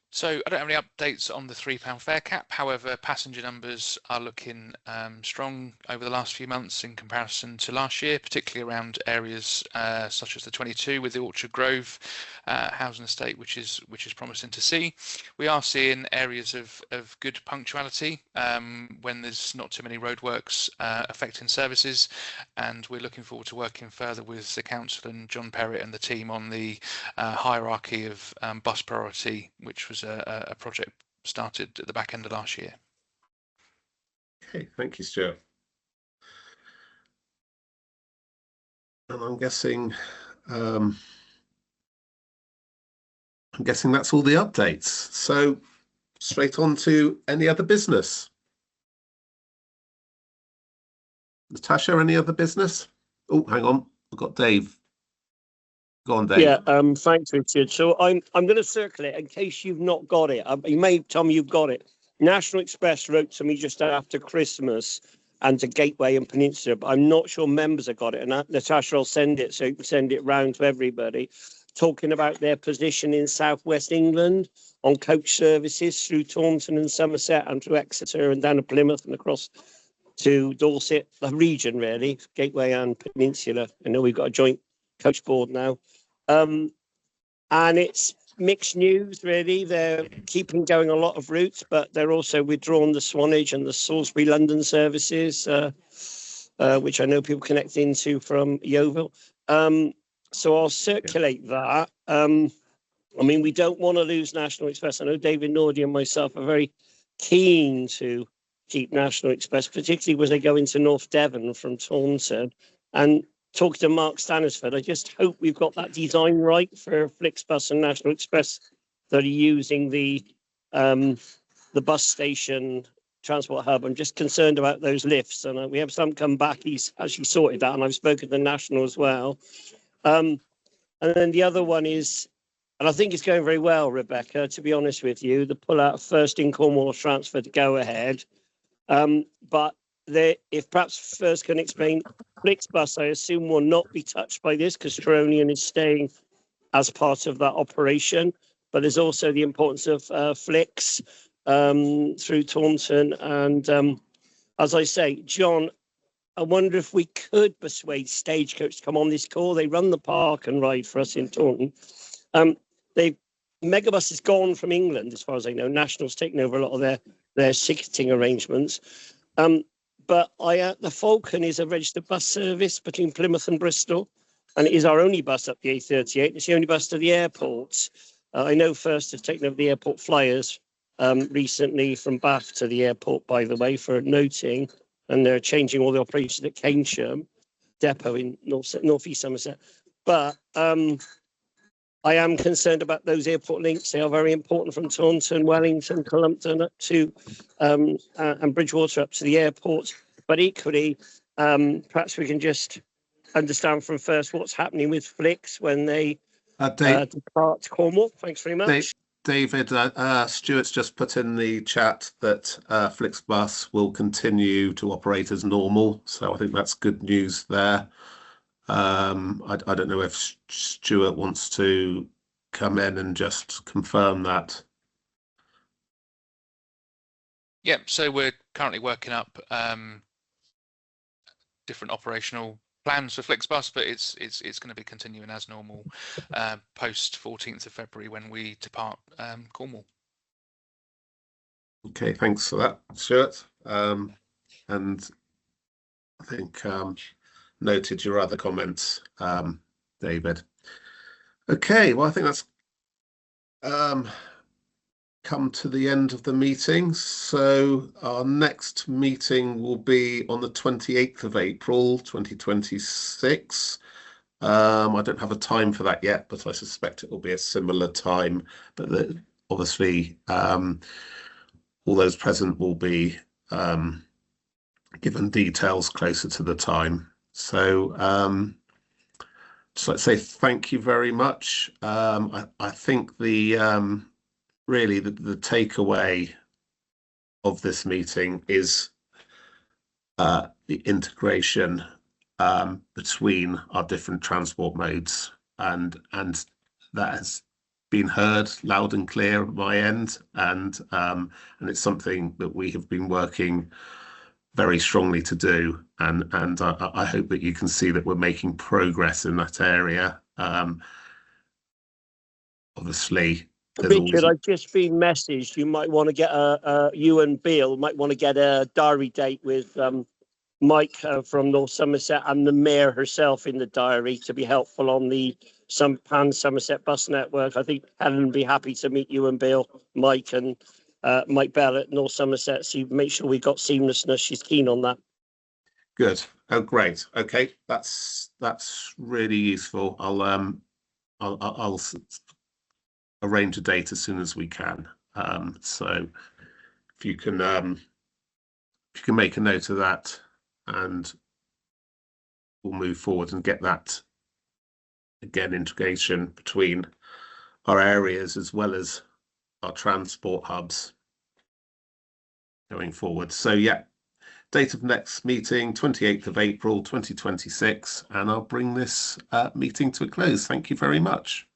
So I don't have any updates on the £3 fare cap. However, passenger numbers are looking strong over the last few months in comparison to last year, particularly around areas such as the 22 with the Orchard Grove housing estate, which is promising to see. We are seeing areas of good punctuality when there's not too many roadworks affecting services, and we're looking forward to working further with the council and John Perrett and the team on the hierarchy of bus priority, which was a project started at the back end of last year. Okay, thank you, Stuart. And I'm guessing that's all the updates. So straight on to any other business. Natasha, any other business? Oh, hang on, I've got Dave. Go on, Dave. Yeah, thanks, Richard. So I'm going to circle it in case you've not got it. You may tell me you've got it. National Express wrote to me just after Christmas and to Gateway and Peninsula, but I'm not sure members have got it. And Natasha will send it, so you can send it round to everybody. talking about their position in southwest England on coach services through Taunton and Somerset and through Exeter and down to Plymouth and across to Dorset, the region really, Gateway and Peninsula. I know we've got a joint coach board now. And it's mixed news really. They're keeping going a lot of routes, but they're also withdrawn the Swanage and the Salisbury London services, which I know people connect into from Yeovil. So I'll circulate that. I mean, we don't want to lose National Express. I know David Nordy and myself are very keen to keep National Express, particularly when they go into North Devon from Taunton. And talking to Mark Stanisford, I just hope we've got that design right for Flixbus and National Express that are using the bus station transport hub. I'm just concerned about those lifts, and we have some come back. He's actually sorted that, and I've spoken to National as well. And then the other one is, and I think it's going very well, Rebecca, to be honest with you, the pull out of First in Cornwall transfer to go ahead. But if perhaps First can explain, Flixbus, I assume, will not be touched by this because Tronian is staying as part of that operation. But there's also the importance of Flix through Taunton. And as I say, John, I wonder if we could persuade Stagecoach to come on this call. They run the park and ride for us in Taunton. Megabus is gone from England, as far as I know. National's taken over a lot of their ticketing arrangements. But the Falcon is a registered bus service between Plymouth and Bristol, and it is our only bus up the A38. It's the only bus to the airports. I know First have taken over the airport flyers recently from Bath to the airport, by the way, for noting, and they're changing all the operations at Keynsham depot in North East Somerset. But I am concerned about those airport links. They are very important from Taunton, Wellington, Cullompton up to and Bridgewater up to the airport. But equally, perhaps we can just understand from First what's happening with Flix when they depart Cornwall. Thanks very much. David, Stuart's just put in the chat that Flixbus will continue to operate as normal. So I think that's good news there. I don't know if Stuart wants to come in and just confirm that. Yeah, so we're currently working up different operational plans for Flixbus, but it's going to be continuing as normal post 14th of February when we depart Cornwall. Okay, thanks for that, Stuart. And I think noted your other comments, David. Okay, well, I think that's come to the end of the meeting. So our next meeting will be on the 28th of April, 2026. I don't have a time for that yet, but I suspect it will be a similar time. But obviously, all those present will be given details closer to the time. So just like to say thank you very much. I think really the takeaway of this meeting is the integration between our different transport modes, and that has been heard loud and clear at my end, and it's something that we have been working very strongly to do, and I hope that you can see that we're making progress in that area. Obviously, Richard, I've just been messaged. You might want to get you and Bill might want to get a diary date with Mike from North Somerset and the mayor herself in the diary to be helpful on the Pan Somerset bus network. I think Helen would be happy to meet you and Bill, Mike and Mike Bell at North Somerset, so make sure we got seamlessness. She's keen on that. Good. Oh, great. Okay, that's really useful. I'll arrange a date as soon as we can. So if you can make a note of that, and we'll move forward and get that again, integration between our areas as well as our transport hubs going forward. So yeah, date of next meeting, 28th of April 2026, and I'll bring this meeting to a close. Thank you very much.